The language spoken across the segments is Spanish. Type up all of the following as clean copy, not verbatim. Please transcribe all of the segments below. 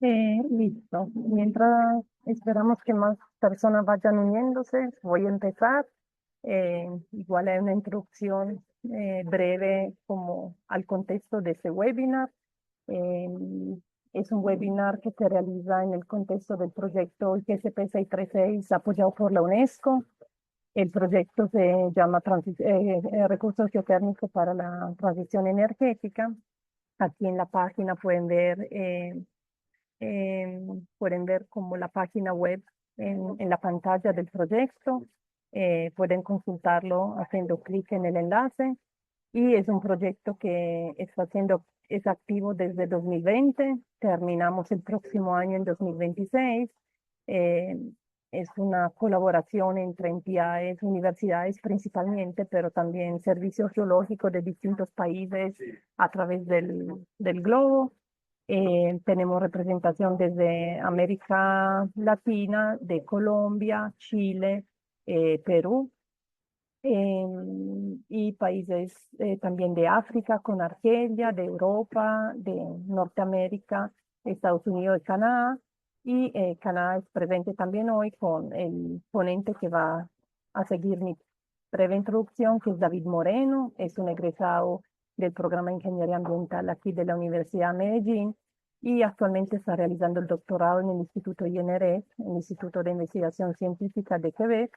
Listo. Mientras esperamos que más personas vayan uniéndose, voy a empezar. Igual hay una introducción breve como al contexto de este webinar. Eh, es un webinar que se realiza en el contexto del proyecto IGCP 636 apoyado por la UNESCO. El proyecto se llama Recursos Geotérmicos para la Transición Energética. Aquí en la página pueden ver como la página web en la pantalla del proyecto. Pueden consultarlo haciendo clic en el enlace. Y es un proyecto que es activo desde 2020. Terminamos el próximo año en 2026. Eh, es una colaboración entre entidades, universidades principalmente, pero también servicios geológicos de distintos países a través del globo. Tenemos representación desde América Latina, de Colombia, Chile, Perú, y países también de África, con Argelia, de Europa, de Norteamérica, Estados Unidos y Canadá. Y Canadá es presente también hoy con el ponente que va a seguir mi breve introducción, que es David Moreno, es un egresado del programa de Ingeniería Ambiental aquí de la Universidad de Medellín y actualmente está realizando el doctorado en el Instituto INRS, el Instituto de Investigación Científica de Quebec,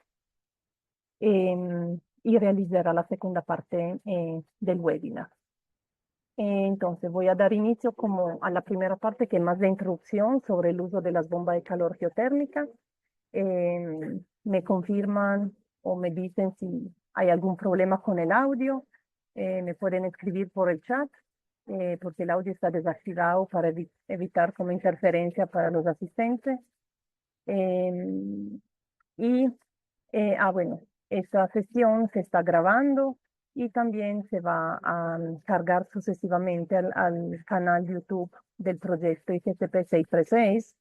y realizará la segunda parte del webinar. Entonces voy a dar inicio como a la primera parte, que es más de introducción sobre el uso de las bombas de calor geotérmica. Me confirman o me dicen si hay algún problema con el audio. Me pueden escribir por el chat, porque el audio está desactivado para evitar como interferencia para los asistentes. Em, y bueno, esta sesión se está grabando y también se va a cargar sucesivamente al canal YouTube del proyecto IGCP 636,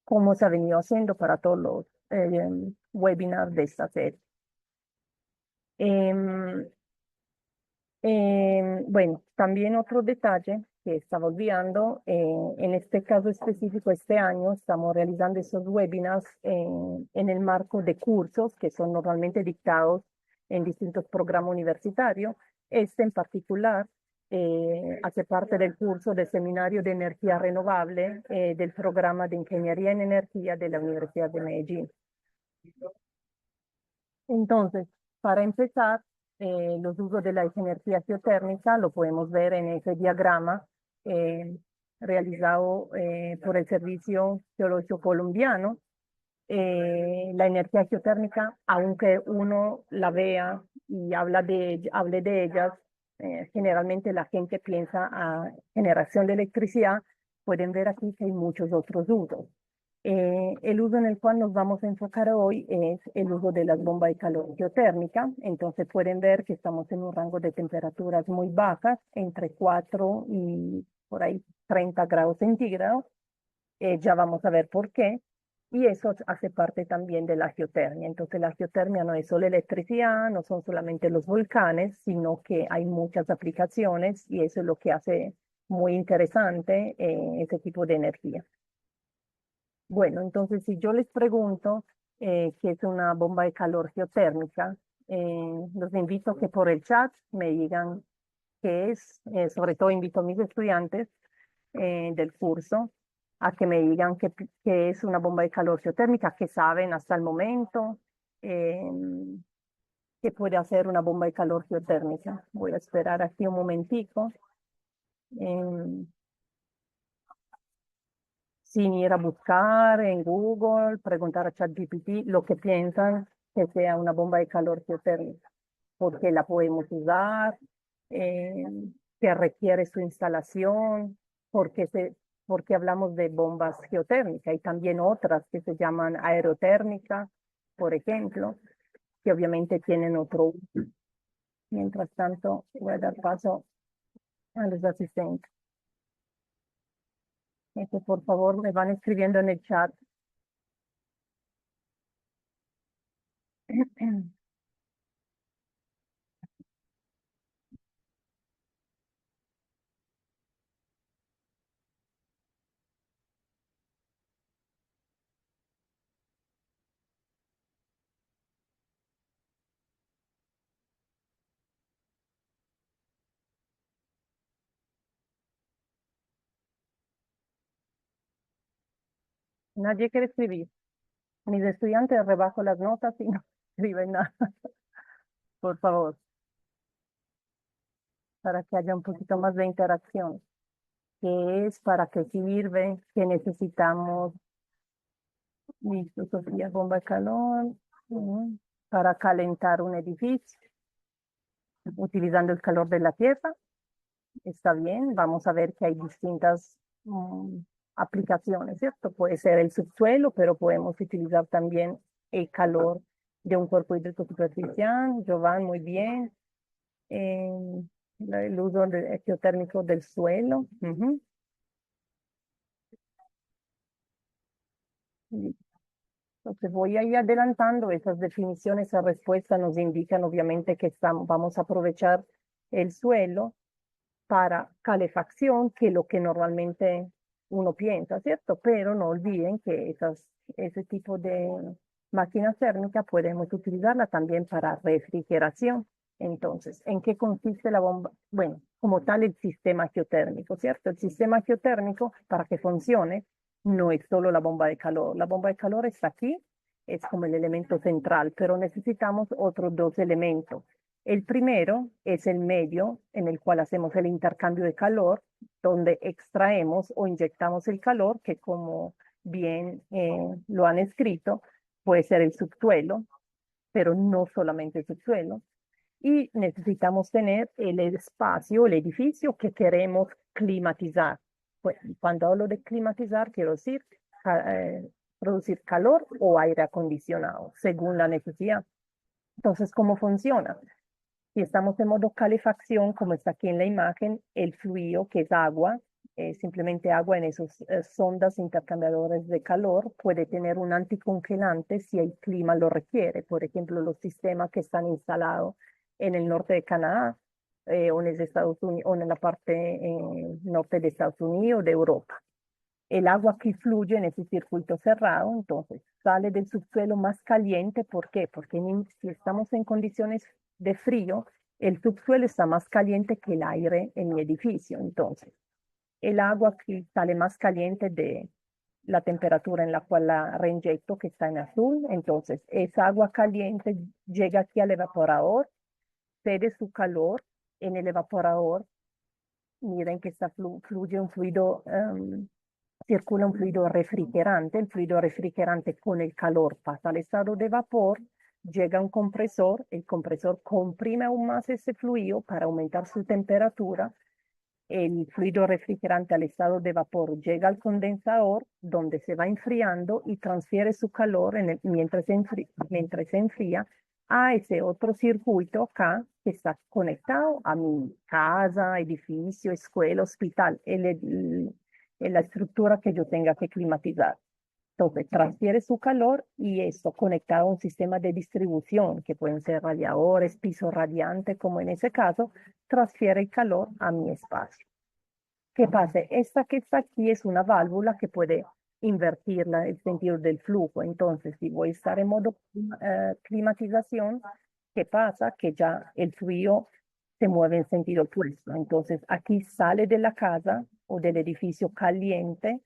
como se ha venido haciendo para todos los webinars de esta serie. Em, bueno, también otro detalle que estaba olvidando, en este caso específico, este año estamos realizando esos webinars en el marco de cursos que son normalmente dictados en distintos programas universitarios. Este en particular hace parte del curso de Seminario de Energía Renovable del programa de Ingeniería en Energía de la Universidad de Medellín. Entonces, para empezar, los usos de la energía geotérmica lo podemos ver en ese diagrama eh, realizado por el Servicio Geológico Colombiano. La energía geotérmica, aunque uno la vea y hable de ellas, generalmente la gente piensa a generación de electricidad. Pueden ver aquí que hay muchos otros usos. El uso en el cual nos vamos a enfocar hoy es el uso de las bombas de calor geotérmica. Entonces pueden ver que estamos en un rango de temperaturas muy bajas, entre 4 y por ahí 30 grados centígrados. Ya vamos a ver por qué. Y eso hace parte también de la geotermia. Entonces la geotermia no es solo electricidad, no son solamente los volcanes, sino que hay muchas aplicaciones y eso es lo que hace muy interesante ese tipo de energía. Bueno, entonces si yo les pregunto qué es una bomba de calor geotérmica, los invito a que por el chat me digan qué es. Sobre todo invito a mis estudiantes del curso a que me digan qué es una bomba de calor geotérmica, qué saben hasta el momento, eh, qué puede hacer una bomba de calor geotérmica. Voy a esperar aquí un momentico. em, Sin ir a buscar en Google, preguntar a ChatGPT lo que piensan que sea una bomba de calor geotérmica, porque la podemos usar, eh, que requiere su instalación, porque porque hablamos de bombas geotérmicas. Hay también otras que se llaman aerotérmica, por ejemplo, que obviamente tienen otro uso. Mientras tanto, voy a dar paso a los asistentes. Por favor, me van escribiendo en el chat. Nadie quiere escribir. Mis estudiantes rebajo las notas y no escriben nada. Por favor, para que haya un poquito más de interacción. ¿Qué es? ¿Para qué sirve? ¿Qué necesitamos? Listo, Sofía, bomba de calor. mm, Para calentar un edificio, utilizando el calor de la tierra. Está bien, vamos a ver que hay distintas aplicaciones, ¿cierto? Puede ser el subsuelo, pero podemos utilizar también el calor de un cuerpo hídrico superficial. Giovanni, muy bien. Eh, el uso geotérmico del suelo. Ujú. Entonces voy a ir adelantando esas definiciones, esas respuestas nos indican obviamente que vamos a aprovechar el suelo para calefacción, que es lo que normalmente uno piensa, ¿cierto? Pero no olviden que ese tipo de máquinas térmicas podemos utilizarla también para refrigeración. Entonces, ¿en qué consiste la bomba? Bueno, como tal, el sistema geotérmico, ¿cierto? El sistema geotérmico, para que funcione, no es solo la bomba de calor. La bomba de calor está aquí, es como el elemento central, pero necesitamos otros dos elementos. El primero es el medio en el cual hacemos el intercambio de calor, donde extraemos o inyectamos el calor, que como bien lo han escrito, puede ser el subsuelo, pero no solamente el subsuelo. Y necesitamos tener el espacio, el edificio que queremos climatizar. Pues, cuando hablo de climatizar, quiero decir producir calor o aire acondicionado, según la necesidad. Entonces, ¿cómo funciona? Si estamos en modo calefacción, como está aquí en la imagen, el fluido, que es agua, simplemente agua en esos sondas intercambiadores de calor, puede tener un anticongelante si el clima lo requiere. Por ejemplo, los sistemas que están instalados en el norte de Canadá o en Estados Unidos, o en la parte norte de Estados Unidos, de Europa. El agua que fluye en ese circuito cerrado, entonces sale del subsuelo más caliente. ¿Por qué? Porque si estamos en condiciones de frío, el subsuelo está más caliente que el aire en mi edificio. Entonces, el agua que sale más caliente de la temperatura en la cual la reinyecto, que está en azul. Entonces, esa agua caliente llega aquí al evaporador, cede su calor en el evaporador. Miren que fluye un fluido circula un fluido refrigerante, el fluido refrigerante con el calor pasa al estado de vapor, llega un compresor, el compresor comprime aún más ese fluido para aumentar su temperatura, el fluido refrigerante al estado de vapor llega al condensador donde se va enfriando y transfiere su calor mientras se enfría a ese otro circuito acá que está conectado a mi casa, edificio, escuela, hospital, la estructura que yo tenga que climatizar. Entonces, transfiere su calor y esto conectado a un sistema de distribución, que pueden ser radiadores, piso radiante, como en ese caso, transfiere el calor a mi espacio. ¿Qué pasa? Esta que está aquí es una válvula que puede invertir el sentido del flujo. Entonces, si voy a estar en modo climatización, ¿qué pasa? Que ya el fluido se mueve en sentido opuesto. Entonces, aquí sale de la casa o del edificio caliente,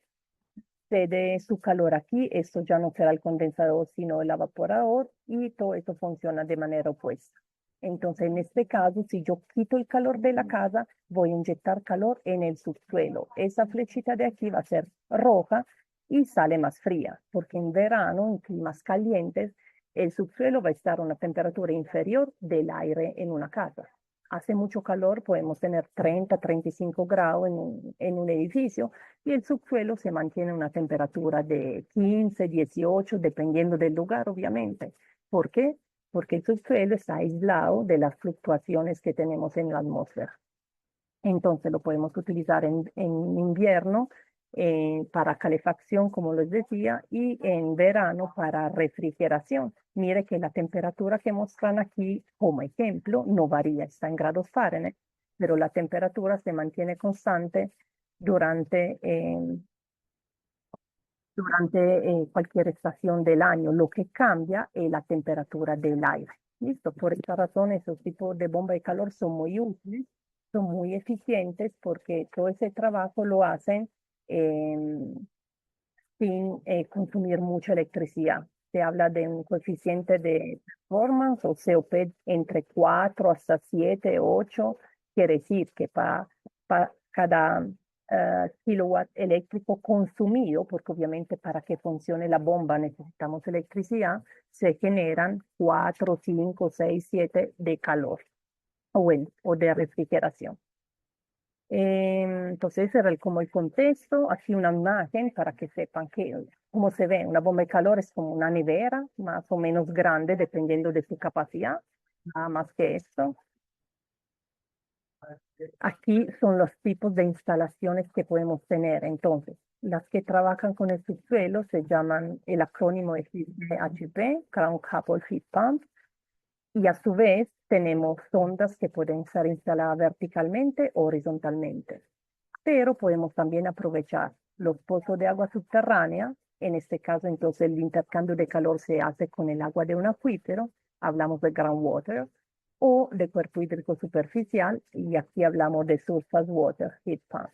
cede su calor aquí, esto ya no será el condensador, sino el evaporador, y todo esto funciona de manera opuesta. Entonces, en este caso, si yo quito el calor de la casa, voy a inyectar calor en el subsuelo. Esa flechita de aquí va a ser roja y sale más fría, porque en verano, en climas calientes, el subsuelo va a estar a una temperatura inferior del aire en una casa. Hace mucho calor, podemos tener 30, 35 grados en un edificio, y el subsuelo se mantiene a una temperatura de 15, 18, dependiendo del lugar, obviamente. ¿Por qué? Porque el subsuelo está aislado de las fluctuaciones que tenemos en la atmósfera. Entonces lo podemos utilizar en invierno para calefacción, como les decía, y en verano para refrigeración. Mire que la temperatura que muestran aquí como ejemplo no varía, está en grados Fahrenheit, pero la temperatura se mantiene constante durante, cualquier estación del año. Lo que cambia es la temperatura del aire. ¿Listo? Por esta razón, esos tipos de bomba de calor son muy útiles, son muy eficientes porque todo ese trabajo lo hacen sin consumir mucha electricidad. Se habla de un coeficiente de performance o COP entre 4 hasta 7, 8. Quiere decir que para cada kilowatt eléctrico consumido, porque obviamente para que funcione la bomba necesitamos electricidad, se generan 4, 5, 6, 7 de calor o de refrigeración. Entonces, ese era como el contexto. Aquí una imagen para que sepan cómo se ve. Una bomba de calor es como una nevera, más o menos grande, dependiendo de su capacidad. Nada más que esto. Aquí son los tipos de instalaciones que podemos tener. Entonces, las que trabajan con el subsuelo se llaman, el acrónimo es CHP, Ground Coupled Heat Pump. Y a su vez tenemos sondas que pueden ser instaladas verticalmente o horizontalmente. Pero podemos también aprovechar los pozos de agua subterránea. En este caso, entonces, el intercambio de calor se hace con el agua de un acuífero, hablamos de groundwater, o de cuerpo hídrico superficial, y aquí hablamos de surface water heat pump.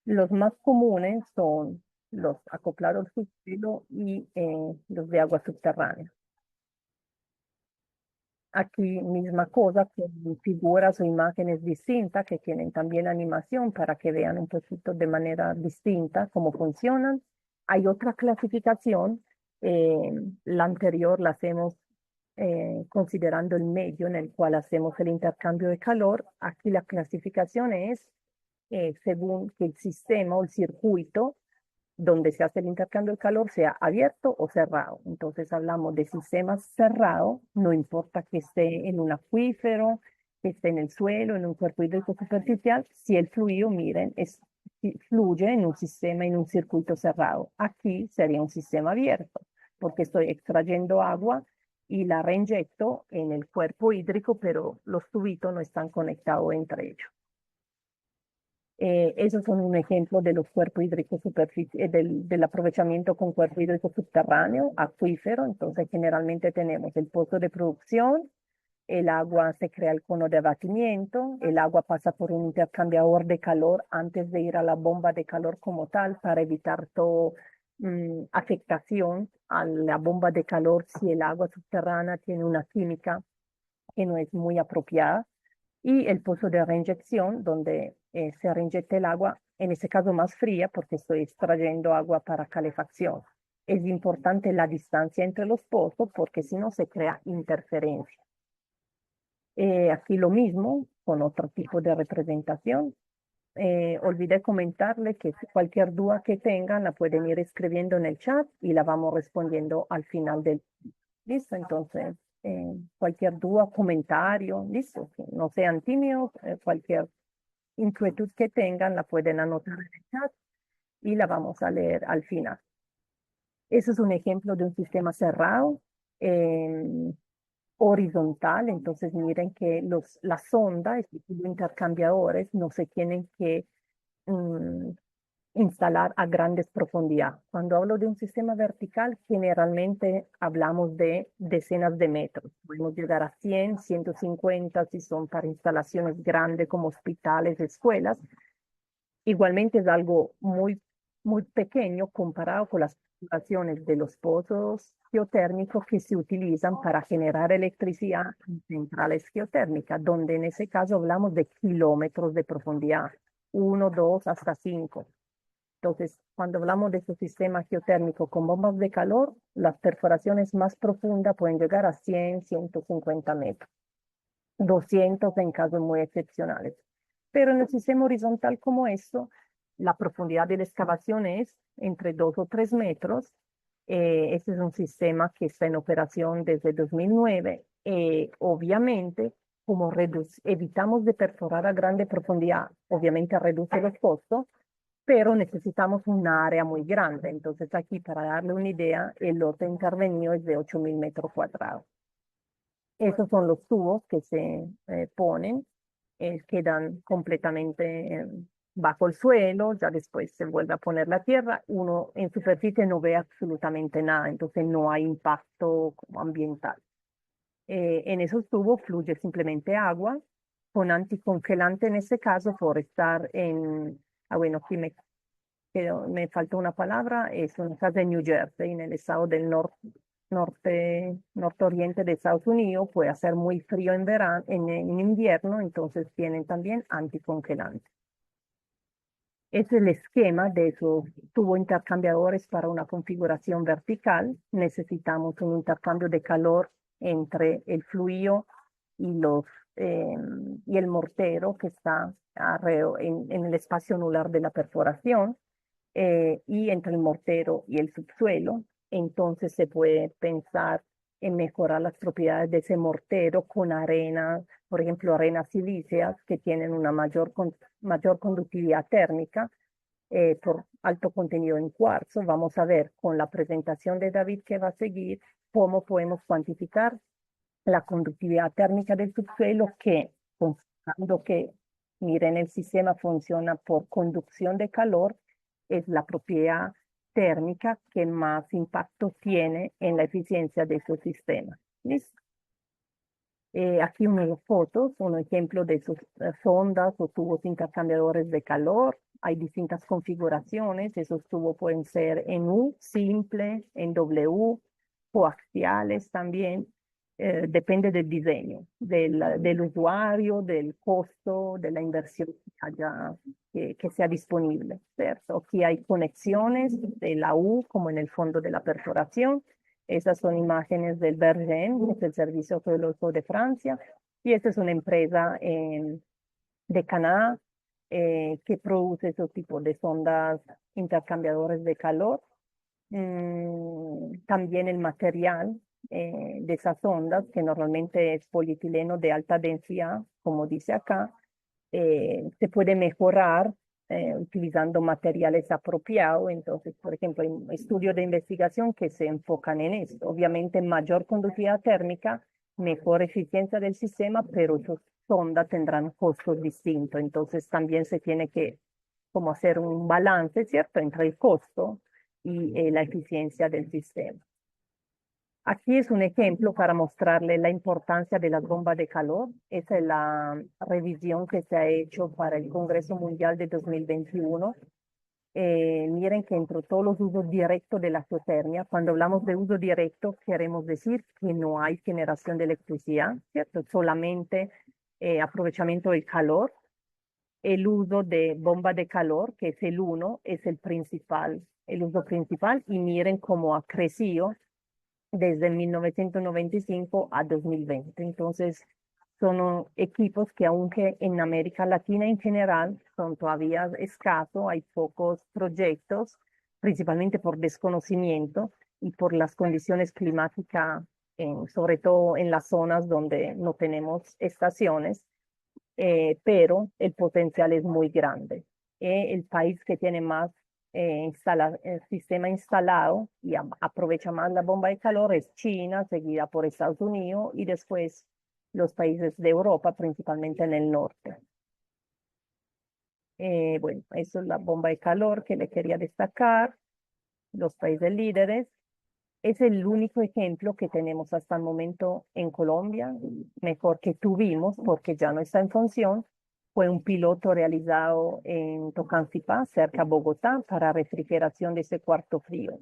Los más comunes son los acoplados al subsuelo y los de agua subterránea. Aquí misma cosa, con figuras o imágenes distintas que tienen también animación para que vean un poquito de manera distinta cómo funcionan. Hay otra clasificación, eh, la anterior la hacemos considerando el medio en el cual hacemos el intercambio de calor. Aquí la clasificación es según que el sistema o el circuito donde se hace el intercambio de calor sea abierto o cerrado. Entonces hablamos de sistemas cerrados, no importa que esté en un acuífero, que esté en el suelo, en un cuerpo hídrico superficial, si el fluido, miren, fluye en un sistema, en un circuito cerrado. Aquí sería un sistema abierto, porque estoy extrayendo agua y la reinyecto en el cuerpo hídrico, pero los tubitos no están conectados entre ellos. Esos son un ejemplo de los cuerpos hídricos del aprovechamiento con cuerpo hídrico subterráneo, acuífero. Entonces, generalmente tenemos el pozo de producción, el agua se crea el cono de abatimiento, el agua pasa por un intercambiador de calor antes de ir a la bomba de calor como tal para evitar toda afectación a la bomba de calor si el agua subterránea tiene una química que no es muy apropiada y el pozo de reinyección, donde se reinyecta el agua, en este caso más fría, porque estoy extrayendo agua para calefacción. Es importante la distancia entre los pozos porque si no se crea interferencia. Aquí lo mismo, con otro tipo de representación. Olvidé comentarle que cualquier duda que tengan la pueden ir escribiendo en el chat y la vamos respondiendo al final del... Listo, entonces, cualquier duda, comentario, listo, que no sean tímidos, cualquier inquietud que tengan la pueden anotar en el chat y la vamos a leer al final. Ese es un ejemplo de un sistema cerrado, horizontal, entonces miren que las sondas y los intercambiadores no se tienen que mm, instalar a grandes profundidades. Cuando hablo de un sistema vertical, generalmente hablamos de decenas de metros. Podemos llegar a 100, 150 si son para instalaciones grandes como hospitales, escuelas. Igualmente es algo muy pequeño comparado con las instalaciones de los pozos geotérmicos que se utilizan para generar electricidad en centrales geotérmicas, donde en ese caso hablamos de kilómetros de profundidad, 1, 2, hasta 5. Entonces, cuando hablamos de estos sistemas geotérmicos con bombas de calor, las perforaciones más profundas pueden llegar a 100, 150 metros, 200 en casos muy excepcionales. Pero en el sistema horizontal como esto, la profundidad de la excavación es entre 2 o 3 metros. Este es un sistema que está en operación desde 2009. Obviamente, como evitamos de perforar a grande profundidad, obviamente reduce los costos, pero necesitamos un área muy grande. Entonces aquí, para darle una idea, el lote intervenido es de 8.000 metros cuadrados. Esos son los tubos que se ponen, quedan completamente bajo el suelo, ya después se vuelve a poner la tierra, uno en superficie no ve absolutamente nada, entonces no hay impacto como ambiental. En esos tubos fluye simplemente agua con anticongelante en este caso por estar en, bueno, aquí que me faltó una palabra, es una casa de New Jersey, en el estado del nororiente de Estados Unidos. Puede hacer muy frío en verano, en invierno, entonces tienen también anticongelantes. Es el esquema de esos tubos intercambiadores para una configuración vertical. Necesitamos un intercambio de calor entre el fluido y, eh, y el mortero que está alrededor, en el espacio anular de la perforación, y entre el mortero y el subsuelo. Entonces se puede pensar en mejorar las propiedades de ese mortero con arena, por ejemplo, arenas silíceas que tienen una mayor conductividad térmica, por alto contenido en cuarzo. Vamos a ver con la presentación de David que va a seguir cómo podemos cuantificar la conductividad térmica del subsuelo que, considerando que, miren, el sistema funciona por conducción de calor, es la propiedad térmica que más impacto tiene en la eficiencia de su sistema. ¿Listo? Aquí unas fotos, un ejemplo de sus sondas o tubos intercambiadores de calor. Hay distintas configuraciones. Esos tubos pueden ser en U, simple, en W, coaxiales también. Depende del diseño, del usuario, del costo, de la inversión que sea disponible, ¿cierto? Aquí hay conexiones de la U como en el fondo de la perforación. Esas son imágenes del Bergen, que es el Servicio Geológico de Francia, y esta es una empresa de Canadá, que produce esos tipos de sondas intercambiadores de calor. También el material de esas ondas, que normalmente es polietileno de alta densidad, como dice acá, se puede mejorar utilizando materiales apropiados. Entonces, por ejemplo, hay estudios de investigación que se enfocan en esto. Obviamente, mayor conductividad térmica, mejor eficiencia del sistema, pero sus sondas tendrán costos distintos. Entonces, también se tiene que como hacer un balance, ¿cierto?, entre el costo y la eficiencia del sistema. Aquí es un ejemplo para mostrarle la importancia de las bombas de calor. Esa es la revisión que se ha hecho para el Congreso Mundial de 2021. Miren que entre todos los usos directos de la geotermia, cuando hablamos de uso directo, queremos decir que no hay generación de electricidad, ¿cierto? Solamente aprovechamiento del calor. El uso de bomba de calor, que es el uno, es el principal, el uso principal, y miren cómo ha crecido desde 1995 a 2020. Entonces, son equipos que aunque en América Latina en general son todavía escasos, hay pocos proyectos, principalmente por desconocimiento y por las condiciones climáticas, sobre todo en las zonas donde no tenemos estaciones, pero el potencial es muy grande. El país que tiene más el sistema instalado y aprovecha más la bomba de calor es China, seguida por Estados Unidos y después los países de Europa, principalmente en el norte. Bueno, eso es la bomba de calor que le quería destacar. Los países líderes. Es el único ejemplo que tenemos hasta el momento en Colombia, mejor que tuvimos porque ya no está en función. Fue un piloto realizado en Tocancipá, cerca de Bogotá, para refrigeración de ese cuarto frío.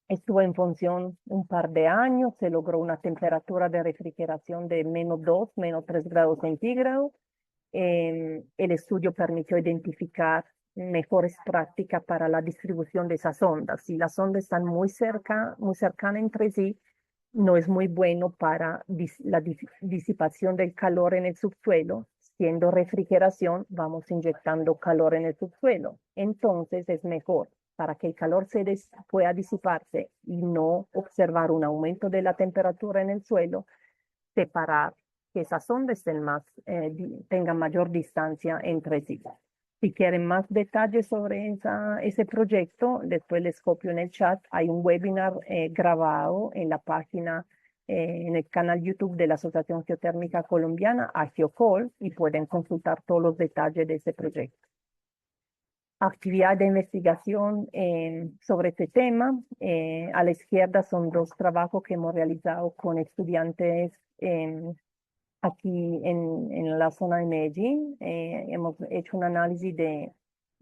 Estuvo en función un par de años, se logró una temperatura de refrigeración de -2, -3 grados centígrados. El estudio permitió identificar mejores prácticas para la distribución de esas ondas. Si las ondas están muy cercanas entre sí, no es muy bueno para la disipación del calor en el subsuelo. Siendo refrigeración, vamos inyectando calor en el subsuelo. Entonces es mejor para que el calor pueda disiparse y no observar un aumento de la temperatura en el suelo, separar que esas ondas tengan mayor distancia entre sí. Si quieren más detalles sobre ese proyecto, después les copio en el chat. Hay un webinar grabado en la página, en el canal YouTube de la Asociación Geotérmica Colombiana, AGEOCOL, y pueden consultar todos los detalles de ese proyecto. Actividad de investigación sobre este tema. A la izquierda son dos trabajos que hemos realizado con estudiantes aquí en la zona de Medellín. Hemos hecho un análisis de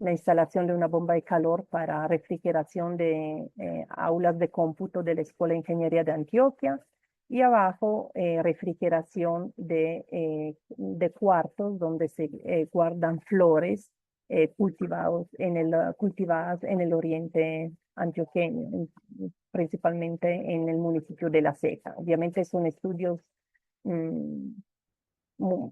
la instalación de una bomba de calor para refrigeración de aulas de cómputo de la Escuela de Ingeniería de Antioquia y abajo refrigeración de cuartos donde se guardan flores cultivadas en el oriente antioqueño, principalmente en el municipio de La Ceja. Obviamente son estudios mm,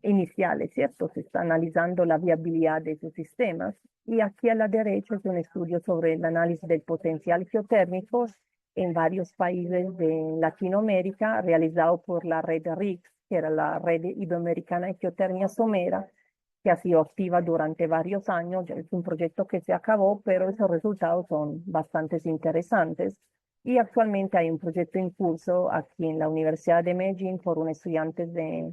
iniciales, ¿cierto? Se está analizando la viabilidad de esos sistemas. Y aquí a la derecha es un estudio sobre el análisis del potencial geotérmico en varios países de Latinoamérica, realizado por la red RIX, que era la Red Iberoamericana de Geotermia Somera, que ha sido activa durante varios años. Ya es un proyecto que se acabó, pero esos resultados son bastante interesantes. Y actualmente hay un proyecto en curso aquí en la Universidad de Medellín por un estudiante de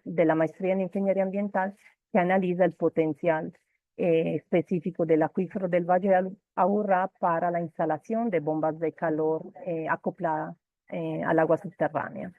de la maestría en ingeniería ambiental que analiza el potencial específico del acuífero del Valle de Aburrá para la instalación de bombas de calor acopladas al agua subterránea.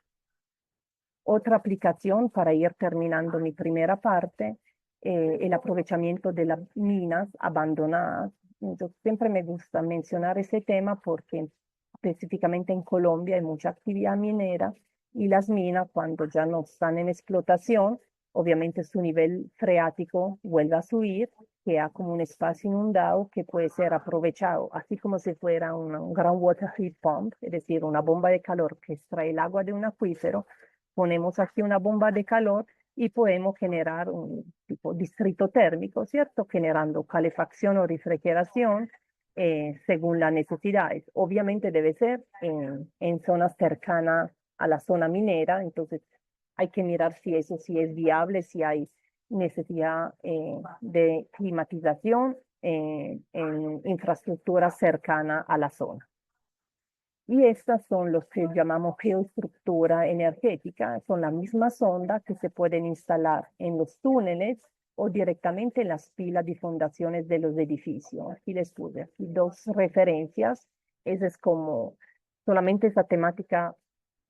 Otra aplicación para ir terminando mi primera parte, el aprovechamiento de las minas abandonadas. Yo siempre me gusta mencionar ese tema porque específicamente en Colombia hay mucha actividad minera y las minas cuando ya no están en explotación, obviamente su nivel freático vuelve a subir, queda como un espacio inundado que puede ser aprovechado, así como si fuera un groundwater heat pump, es decir, una bomba de calor que extrae el agua de un acuífero. Ponemos aquí una bomba de calor y podemos generar un tipo distrito térmico, ¿cierto? Generando calefacción o refrigeración según las necesidades. Obviamente debe ser en zonas cercanas a la zona minera, entonces hay que mirar si eso sí es viable, si hay necesidad de climatización en infraestructura cercana a la zona. Y estas son los que llamamos geoestructura energética, son la misma sonda que se pueden instalar en los túneles o directamente en las pilas de fundaciones de los edificios. Aquí les puse aquí dos referencias. Esa es como, solamente esa temática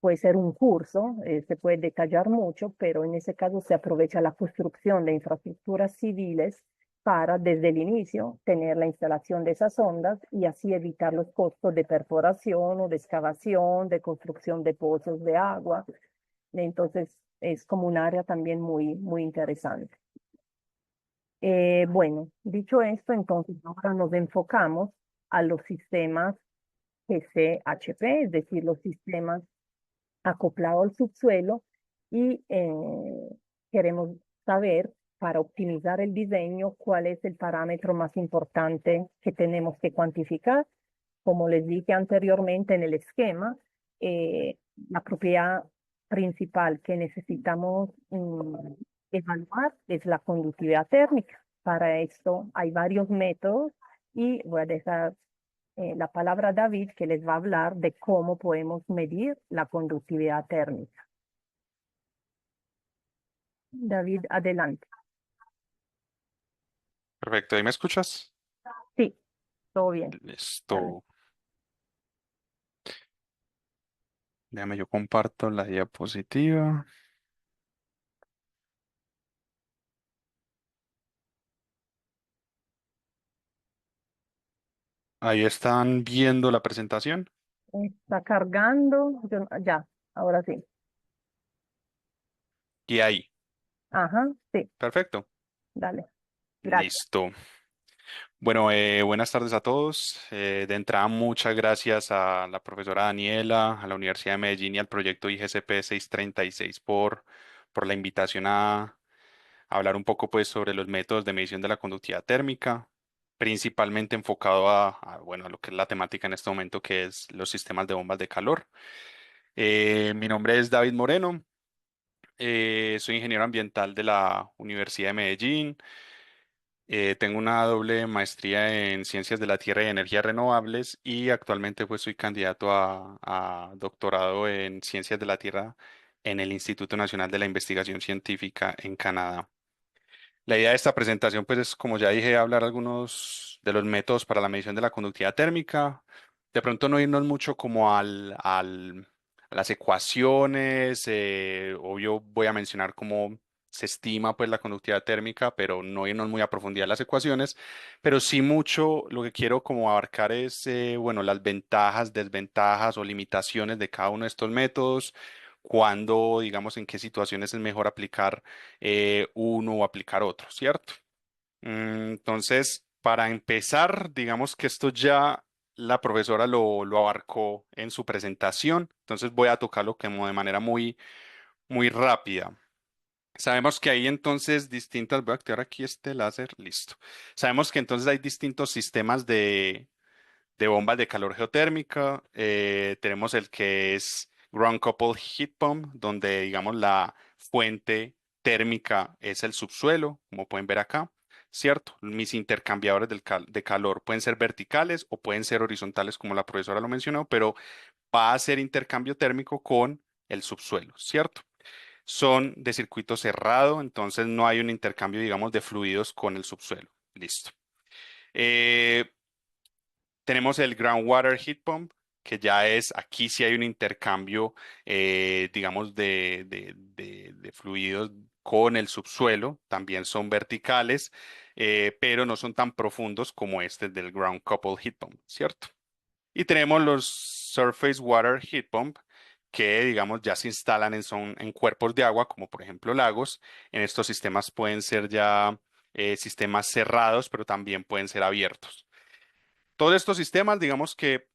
puede ser un curso, se puede detallar mucho, pero en ese caso se aprovecha la construcción de infraestructuras civiles para desde el inicio tener la instalación de esas ondas y así evitar los costos de perforación o de excavación, de construcción de pozos de agua. Entonces es como un área también muy interesante. Bueno, dicho esto, entonces ahora nos enfocamos a los sistemas GCHP, es decir, los sistemas acoplados al subsuelo y queremos saber para optimizar el diseño cuál es el parámetro más importante que tenemos que cuantificar. Como les dije anteriormente en el esquema, la propiedad principal que necesitamos evaluar es la conductividad térmica. Para esto hay varios métodos y voy a dejar la palabra a David que les va a hablar de cómo podemos medir la conductividad térmica. David, adelante. Perfecto, ¿ahí me escuchas? Sí, todo bien. Dale. Listo. Déjame, yo comparto la diapositiva. Ahí están viendo la presentación. Está cargando. Ya, ahora sí. Y ahí. Ajá, sí, Perfecto. dale. Gracias. Listo. Bueno, buenas tardes a todos. De entrada, muchas gracias a la profesora Daniela, a la Universidad de Medellín y al proyecto IGCP 636 por la invitación a hablar un poco pues, sobre los métodos de medición de la conductividad térmica, principalmente enfocado bueno, a lo que es la temática en este momento, que es los sistemas de bombas de calor. Mi nombre es David Moreno, soy ingeniero ambiental de la Universidad de Medellín. Tengo una doble maestría en Ciencias de la Tierra y Energías Renovables y actualmente pues soy candidato a doctorado en Ciencias de la Tierra en el Instituto Nacional de la Investigación Científica en Canadá. La idea de esta presentación pues es, como ya dije, hablar algunos de los métodos para la medición de la conductividad térmica. De pronto no irnos mucho como a las ecuaciones, obvio voy a mencionar como se estima pues la conductividad térmica, pero no irnos muy a profundidad en las ecuaciones, pero sí mucho lo que quiero como abarcar es, bueno, las ventajas, desventajas o limitaciones de cada uno de estos métodos, cuándo, digamos, en qué situaciones es mejor aplicar uno o aplicar otro, ¿cierto? Entonces, para empezar, digamos que esto ya la profesora lo abarcó en su presentación, entonces voy a tocarlo como de manera muy rápida. Sabemos que hay entonces distintas, voy a activar aquí este láser, listo. Sabemos que entonces hay distintos sistemas de bombas de calor geotérmica. Tenemos el que es Ground Coupled Heat Pump, donde digamos la fuente térmica es el subsuelo, como pueden ver acá, ¿cierto? Mis intercambiadores de calor pueden ser verticales o pueden ser horizontales, como la profesora lo mencionó, pero va a hacer intercambio térmico con el subsuelo, ¿cierto? Son de circuito cerrado, entonces no hay un intercambio, digamos, de fluidos con el subsuelo. Listo. Eh, Tenemos el Groundwater Heat Pump, que ya es, aquí sí hay un intercambio, digamos, de fluidos con el subsuelo, también son verticales, pero no son tan profundos como este del Ground Coupled Heat Pump, ¿cierto? Y tenemos los Surface Water Heat Pump, que digamos ya se instalan en cuerpos de agua, como por ejemplo lagos. En estos sistemas pueden ser ya sistemas cerrados, pero también pueden ser abiertos. Todos estos sistemas, digamos que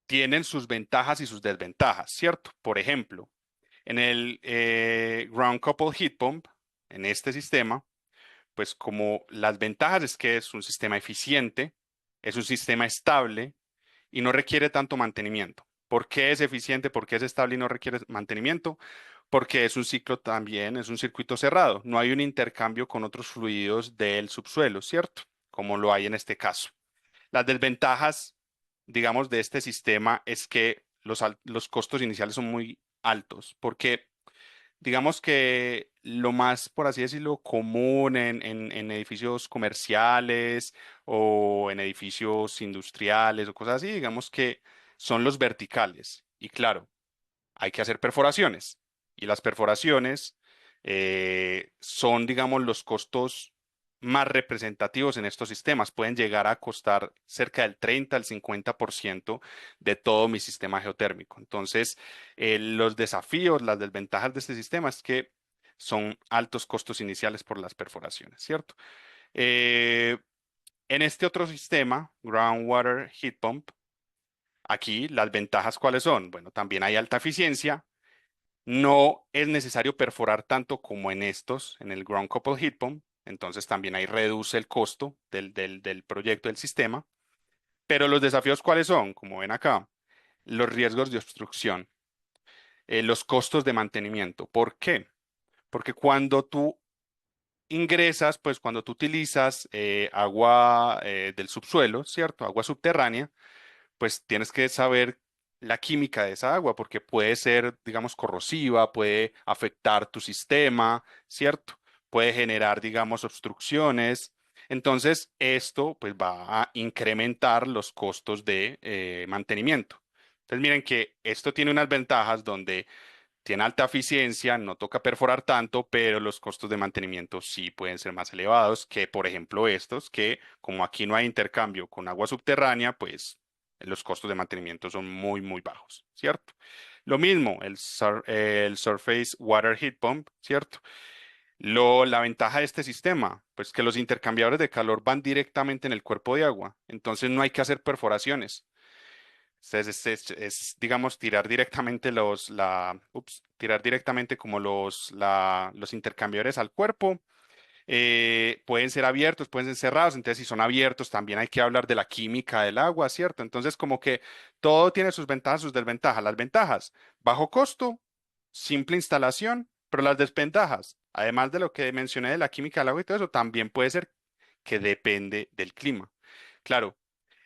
tienen sus ventajas y sus desventajas, ¿cierto? Por ejemplo, en el Ground Coupled Heat Pump, en este sistema, pues como las ventajas es que es un sistema eficiente, es un sistema estable y no requiere tanto mantenimiento. ¿Por qué es eficiente? ¿Por qué es estable y no requiere mantenimiento? Porque es un ciclo también, es un circuito cerrado. No hay un intercambio con otros fluidos del subsuelo, ¿cierto? Como lo hay en este caso. Las desventajas, digamos, de este sistema es que los costos iniciales son muy altos, porque digamos que lo más, por así decirlo, común en edificios comerciales o en edificios industriales o cosas así, digamos que son los verticales. Y claro, hay que hacer perforaciones. Y las perforaciones son, digamos, los costos más representativos en estos sistemas. Pueden llegar a costar cerca del 30 al 50% de todo mi sistema geotérmico. Entonces, los desafíos, las desventajas de este sistema es que son altos costos iniciales por las perforaciones, ¿cierto? Eh, en este otro sistema, Groundwater Heat Pump, aquí las ventajas, ¿cuáles son? Bueno, también hay alta eficiencia, no es necesario perforar tanto como en estos, en el Ground Couple Heat Pump, entonces también ahí reduce el costo del proyecto del sistema. Pero los desafíos, ¿cuáles son? Como ven acá, los riesgos de obstrucción, los costos de mantenimiento. ¿Por qué? Porque cuando tú ingresas, pues cuando tú utilizas agua del subsuelo, ¿cierto? Agua subterránea, pues tienes que saber la química de esa agua, porque puede ser, digamos, corrosiva, puede afectar tu sistema, ¿cierto? Puede generar, digamos, obstrucciones. Entonces, esto pues va a incrementar los costos de mantenimiento. Entonces, miren que esto tiene unas ventajas donde tiene alta eficiencia, no toca perforar tanto, pero los costos de mantenimiento sí pueden ser más elevados que, por ejemplo, estos, que como aquí no hay intercambio con agua subterránea, pues los costos de mantenimiento son muy bajos, ¿cierto? Lo mismo, el Surface Water Heat Pump, ¿cierto? La ventaja de este sistema, pues que los intercambiadores de calor van directamente en el cuerpo de agua, entonces no hay que hacer perforaciones. Entonces, digamos, tirar directamente tirar directamente como los intercambiadores al cuerpo. Pueden ser abiertos, pueden ser cerrados. Entonces, si son abiertos, también hay que hablar de la química del agua, ¿cierto? Entonces, como que todo tiene sus ventajas, sus desventajas. Las ventajas, bajo costo, simple instalación, pero las desventajas, además de lo que mencioné de la química del agua y todo eso, también puede ser que depende del clima. Claro.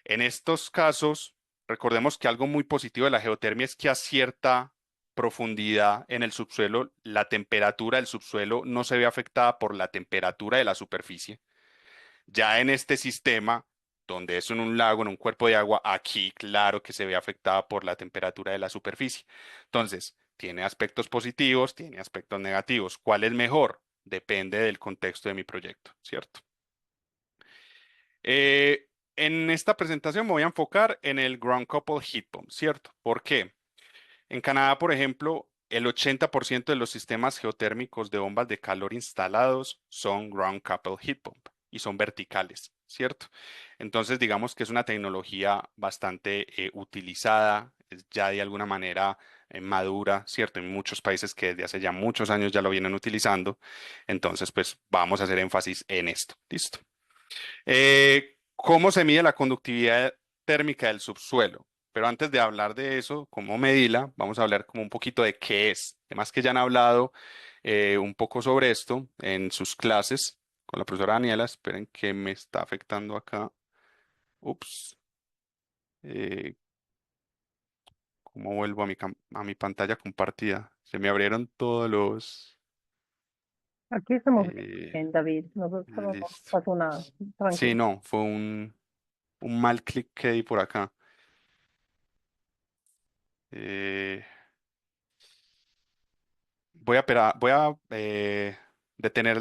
En estos casos, recordemos que algo muy positivo de la geotermia es que a cierta profundidad en el subsuelo, la temperatura del subsuelo no se ve afectada por la temperatura de la superficie. Ya en este sistema, donde es en un lago, en un cuerpo de agua, aquí claro que se ve afectada por la temperatura de la superficie. Entonces, tiene aspectos positivos, tiene aspectos negativos. ¿Cuál es mejor? Depende del contexto de mi proyecto, ¿cierto? Eh, en esta presentación me voy a enfocar en el ground couple heat pump, ¿cierto? ¿Por qué? En Canadá, por ejemplo, el 80% de los sistemas geotérmicos de bombas de calor instalados son ground couple heat pump y son verticales, ¿cierto? Entonces, digamos que es una tecnología bastante utilizada, es ya de alguna manera madura, ¿cierto? En muchos países que desde hace ya muchos años ya lo vienen utilizando. Entonces, pues vamos a hacer énfasis en esto. ¿Listo? ¿Cómo se mide la conductividad térmica del subsuelo? Pero antes de hablar de eso, cómo medirla, vamos a hablar como un poquito de qué es. Además que ya han hablado un poco sobre esto en sus clases con la profesora Daniela. Esperen que me está afectando acá. Ups. Eh, ¿Cómo vuelvo a a mi pantalla compartida? Se me abrieron todos los... Aquí estamos eh, bien, David. Nosotros no listo. pasó nada. Sí, Tranquilo. no, fue un mal clic que di por acá. Eh, voy a detener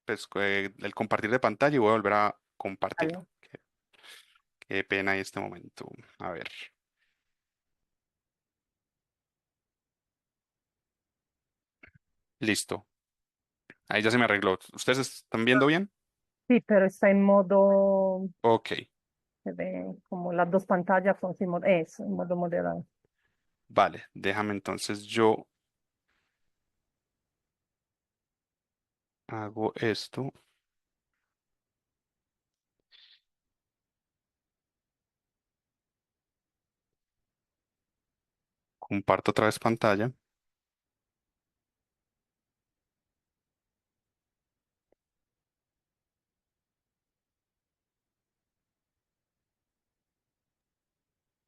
pues, el compartir de pantalla y voy a volver a compartir. Vale. Qué pena en este momento. A ver, listo. Ahí ya se me arregló. ¿Ustedes están viendo bien? Sí, pero está en modo, Ok, se ve como las dos pantallas son sin eso, en modo moderado. vale. Déjame entonces yo hago esto. Comparto otra vez pantalla.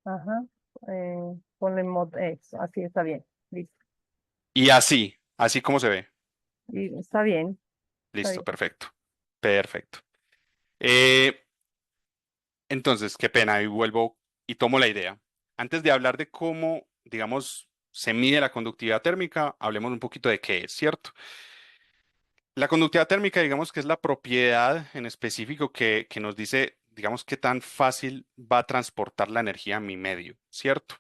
Ajá. Ponle en modo, eso, así está bien. Listo. Y así como se ve. Y está bien, está Listo, bien. perfecto. Perfecto. Eh, entonces, qué pena, y vuelvo y tomo la idea. Antes de hablar de cómo, digamos, se mide la conductividad térmica, hablemos un poquito de qué es, ¿cierto? La conductividad térmica, digamos que es la propiedad en específico que nos dice, digamos, qué tan fácil va a transportar la energía a mi medio, ¿cierto?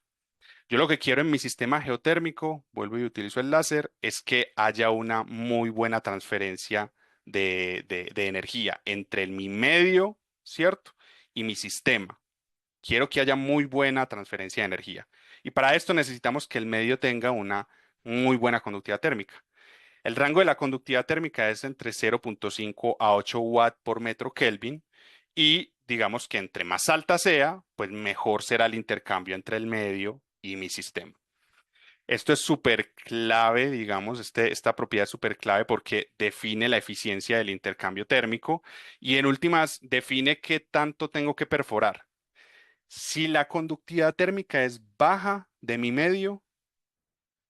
Yo lo que quiero en mi sistema geotérmico, vuelvo y utilizo el láser, es que haya una muy buena transferencia de energía entre mi medio, ¿cierto? Y mi sistema. Quiero que haya muy buena transferencia de energía. Y para esto necesitamos que el medio tenga una muy buena conductividad térmica. El rango de la conductividad térmica es entre 0,5 a 8 watts por metro Kelvin y digamos que entre más alta sea, pues mejor será el intercambio entre el medio y mi sistema. Esto es súper clave, digamos, esta propiedad es súper clave porque define la eficiencia del intercambio térmico y en últimas define qué tanto tengo que perforar. Si la conductividad térmica es baja de mi medio,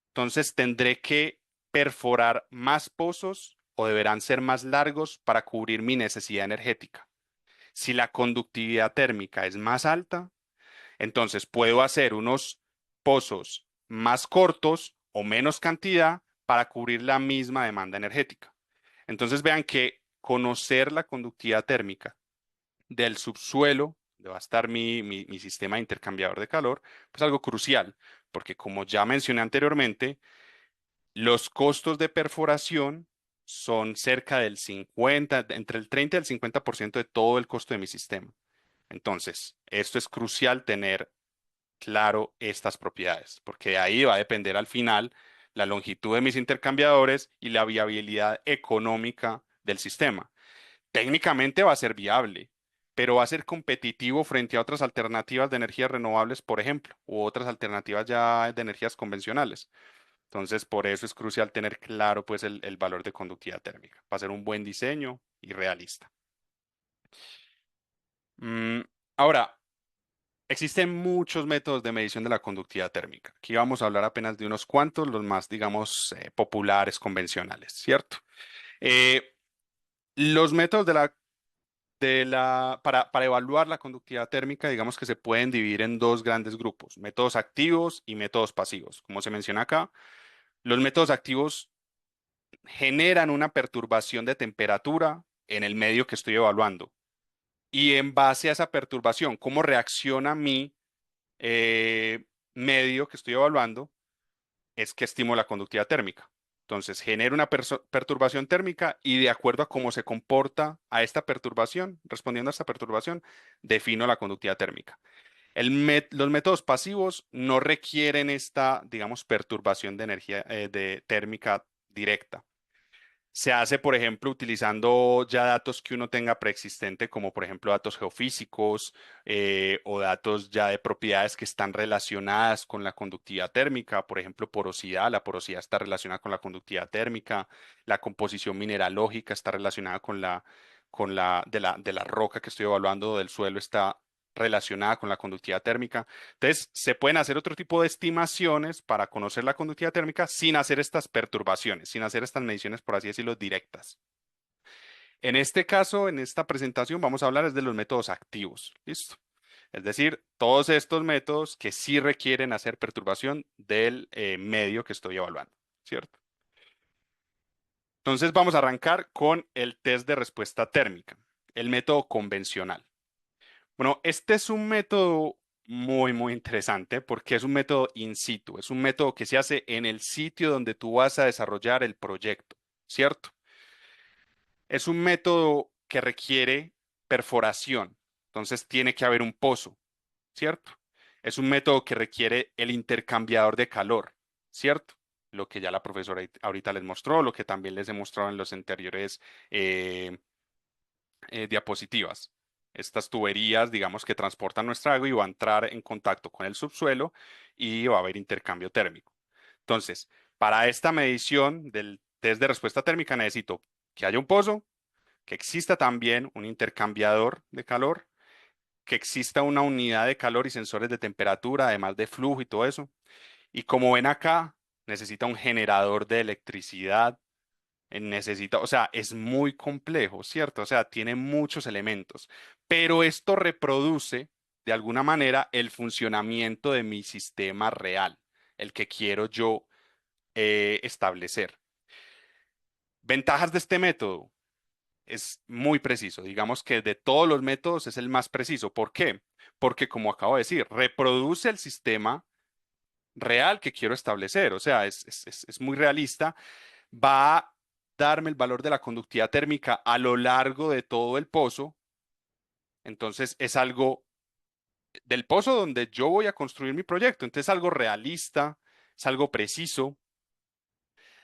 entonces tendré que perforar más pozos o deberán ser más largos para cubrir mi necesidad energética. Si la conductividad térmica es más alta, entonces puedo hacer unos pozos más cortos o menos cantidad para cubrir la misma demanda energética. Entonces vean que conocer la conductividad térmica del subsuelo, donde va a estar mi sistema de intercambiador de calor, pues algo crucial, porque como ya mencioné anteriormente, los costos de perforación son cerca del 50, entre el 30 y el 50% de todo el costo de mi sistema. Entonces, esto es crucial tener claro estas propiedades, porque de ahí va a depender al final la longitud de mis intercambiadores y la viabilidad económica del sistema. Técnicamente va a ser viable, pero va a ser competitivo frente a otras alternativas de energías renovables, por ejemplo, u otras alternativas ya de energías convencionales. Entonces, por eso es crucial tener claro pues el valor de conductividad térmica, para hacer un buen diseño y realista. Mm, ahora, existen muchos métodos de medición de la conductividad térmica. Aquí vamos a hablar apenas de unos cuantos, los más, digamos, populares, convencionales, ¿cierto? Eh, los métodos de la para evaluar la conductividad térmica, digamos que se pueden dividir en dos grandes grupos, métodos activos y métodos pasivos. Como se menciona acá, los métodos activos generan una perturbación de temperatura en el medio que estoy evaluando. Y en base a esa perturbación, cómo reacciona mi eh, medio que estoy evaluando, es que estimo la conductividad térmica. Entonces, genero una perturbación térmica y de acuerdo a cómo se comporta a esta perturbación, respondiendo a esta perturbación, defino la conductividad térmica. Los métodos pasivos no requieren esta, digamos, perturbación de energía de térmica directa. Se hace, por ejemplo, utilizando ya datos que uno tenga preexistente, como por ejemplo datos geofísicos o datos ya de propiedades que están relacionadas con la conductividad térmica, por ejemplo, porosidad. La porosidad está relacionada con la conductividad térmica, la composición mineralógica está relacionada con la roca que estoy evaluando, del suelo está relacionada con la conductividad térmica. Entonces, se pueden hacer otro tipo de estimaciones para conocer la conductividad térmica sin hacer estas perturbaciones, sin hacer estas mediciones, por así decirlo, directas. En este caso, en esta presentación, vamos a hablar es de los métodos activos. ¿Listo? Es decir, todos estos métodos que sí requieren hacer perturbación del medio que estoy evaluando, ¿cierto? Entonces, vamos a arrancar con el test de respuesta térmica, el método convencional. Bueno, este es un método muy interesante porque es un método in situ, es un método que se hace en el sitio donde tú vas a desarrollar el proyecto, ¿cierto? Es un método que requiere perforación, entonces tiene que haber un pozo, ¿cierto? Es un método que requiere el intercambiador de calor, ¿cierto? Lo que ya la profesora ahorita les mostró, lo que también les he mostrado en los anteriores eh, diapositivas. Estas tuberías, digamos, que transportan nuestra agua y va a entrar en contacto con el subsuelo y va a haber intercambio térmico. Entonces, para esta medición del test de respuesta térmica necesito que haya un pozo, que exista también un intercambiador de calor, que exista una unidad de calor y sensores de temperatura, además de flujo y todo eso. Y como ven acá, necesita un generador de electricidad, necesita, o sea, es muy complejo, ¿cierto? O sea, tiene muchos elementos, pero esto reproduce de alguna manera el funcionamiento de mi sistema real, el que quiero yo establecer. Ventajas de este método. Es muy preciso. Digamos que de todos los métodos es el más preciso. ¿Por qué? Porque, como acabo de decir, reproduce el sistema real que quiero establecer. O sea, es muy realista, va a darme el valor de la conductividad térmica a lo largo de todo el pozo. Entonces es algo del pozo donde yo voy a construir mi proyecto. Entonces es algo realista, es algo preciso.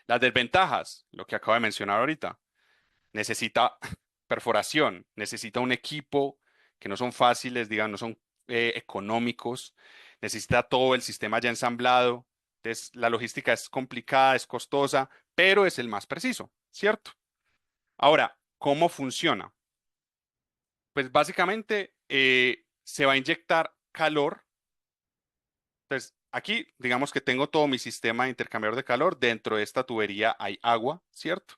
Las desventajas, lo que acabo de mencionar ahorita, necesita perforación, necesita un equipo que no son fáciles, digan, no son económicos, necesita todo el sistema ya ensamblado. Entonces la logística es complicada, es costosa, pero es el más preciso, ¿cierto? Ahora, ¿cómo funciona? Pues básicamente se va a inyectar calor. Entonces, aquí digamos que tengo todo mi sistema de intercambiador de calor. Dentro de esta tubería hay agua, ¿cierto?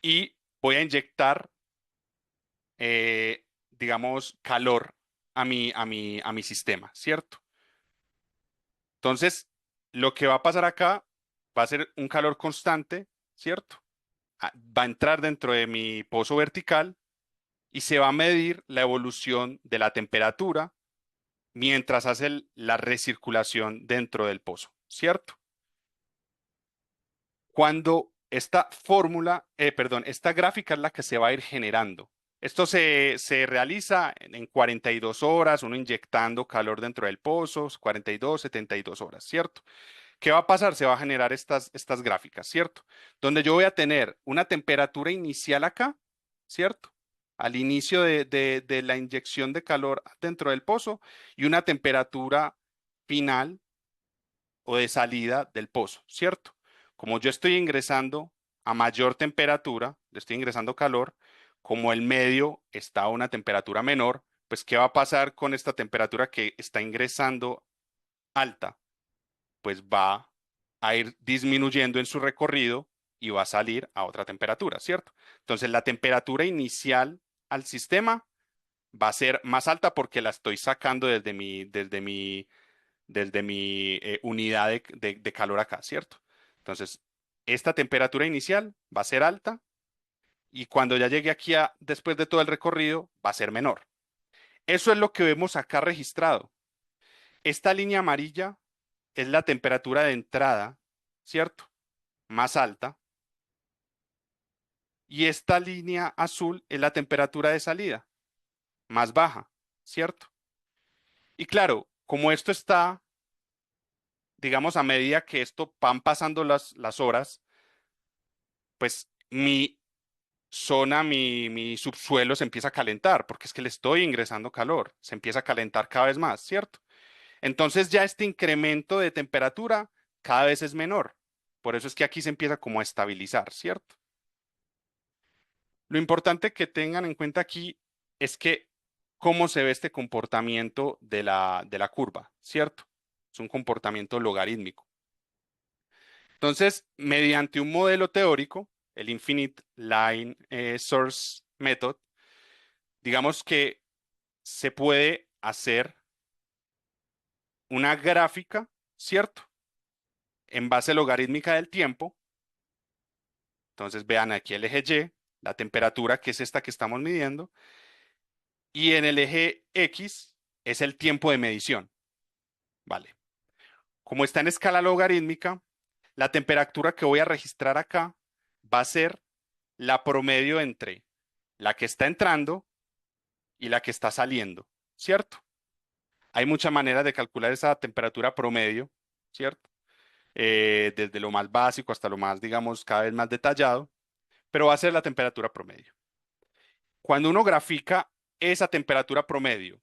Y voy a inyectar, digamos, calor a mi sistema, ¿cierto? Entonces, lo que va a pasar acá va a ser un calor constante, ¿cierto? Va a entrar dentro de mi pozo vertical y se va a medir la evolución de la temperatura mientras hace la recirculación dentro del pozo, ¿cierto? Cuando esta fórmula, perdón, esta gráfica es la que se va a ir generando. Esto se realiza en 42 horas, uno inyectando calor dentro del pozo, 42, 72 horas, ¿cierto? ¿Qué va a pasar? Se va a generar estas gráficas, ¿cierto? Donde yo voy a tener una temperatura inicial acá, ¿cierto? Al inicio de la inyección de calor dentro del pozo y una temperatura final o de salida del pozo, ¿cierto? Como yo estoy ingresando a mayor temperatura, le estoy ingresando calor, como el medio está a una temperatura menor, pues ¿qué va a pasar con esta temperatura que está ingresando alta? Pues va a ir disminuyendo en su recorrido y va a salir a otra temperatura, ¿cierto? Entonces la temperatura inicial al sistema va a ser más alta porque la estoy sacando desde mi unidad de calor acá, ¿cierto? Entonces, esta temperatura inicial va a ser alta y cuando ya llegue aquí después de todo el recorrido, va a ser menor. Eso es lo que vemos acá registrado. Esta línea amarilla es la temperatura de entrada, ¿cierto? Más alta. Y esta línea azul es la temperatura de salida, más baja, ¿cierto? Y claro, como esto está, digamos, a medida que esto van pasando las horas, pues mi zona, mi subsuelo se empieza a calentar, porque es que le estoy ingresando calor, se empieza a calentar cada vez más, ¿cierto? Entonces ya este incremento de temperatura cada vez es menor. Por eso es que aquí se empieza como a estabilizar, ¿cierto? Lo importante que tengan en cuenta aquí es que cómo se ve este comportamiento de la curva, ¿cierto? Es un comportamiento logarítmico. Entonces, mediante un modelo teórico, el Infinite Line Source Method, digamos que se puede hacer una gráfica, ¿cierto? En base logarítmica del tiempo. Entonces, vean aquí el eje Y, la temperatura, que es esta que estamos midiendo, y en el eje X es el tiempo de medición, ¿vale? Como está en escala logarítmica, la temperatura que voy a registrar acá va a ser la promedio entre la que está entrando y la que está saliendo, ¿cierto? Hay muchas maneras de calcular esa temperatura promedio, ¿cierto? Desde lo más básico hasta lo más, digamos, cada vez más detallado, pero va a ser la temperatura promedio. Cuando uno grafica esa temperatura promedio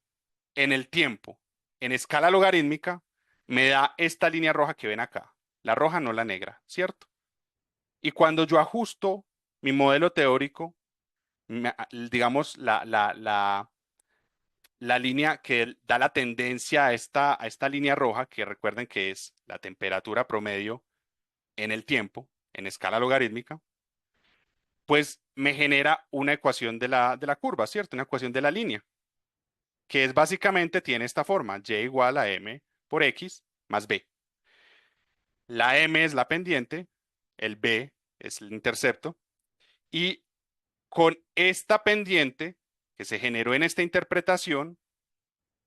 en el tiempo, en escala logarítmica, me da esta línea roja que ven acá. La roja, no la negra, ¿cierto? Y cuando yo ajusto mi modelo teórico, digamos, la línea que da la tendencia a esta línea roja, que recuerden que es la temperatura promedio en el tiempo, en escala logarítmica, pues me genera una ecuación de la curva, ¿cierto? Una ecuación de la línea, que es básicamente tiene esta forma, y igual a m por x más b. La m es la pendiente, el b es el intercepto, y con esta pendiente que se generó en esta interpretación,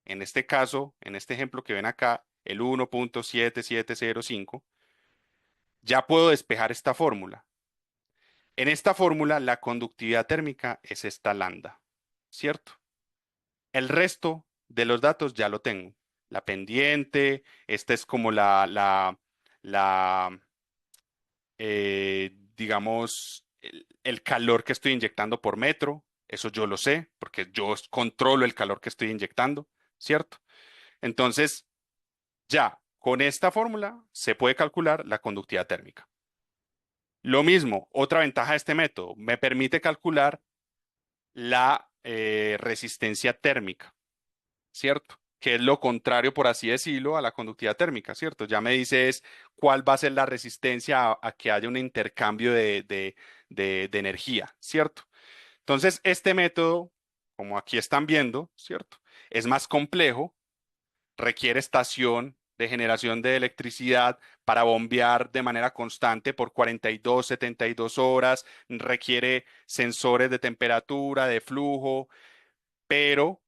en este caso, en este ejemplo que ven acá, el 1.7705, ya puedo despejar esta fórmula. En esta fórmula, la conductividad térmica es esta lambda, ¿cierto? El resto de los datos ya lo tengo. La pendiente, esta es como la digamos, el calor que estoy inyectando por metro. Eso yo lo sé, porque yo controlo el calor que estoy inyectando, ¿cierto? Entonces, ya con esta fórmula se puede calcular la conductividad térmica. Lo mismo, otra ventaja de este método, me permite calcular la resistencia térmica, ¿cierto? Que es lo contrario, por así decirlo, a la conductividad térmica, ¿cierto? Ya me dice es cuál va a ser la resistencia a que haya un intercambio de energía, ¿cierto? Entonces, este método, como aquí están viendo, ¿cierto? Es más complejo, requiere estación de generación de electricidad para bombear de manera constante por 42, 72 horas, requiere sensores de temperatura, de flujo, pero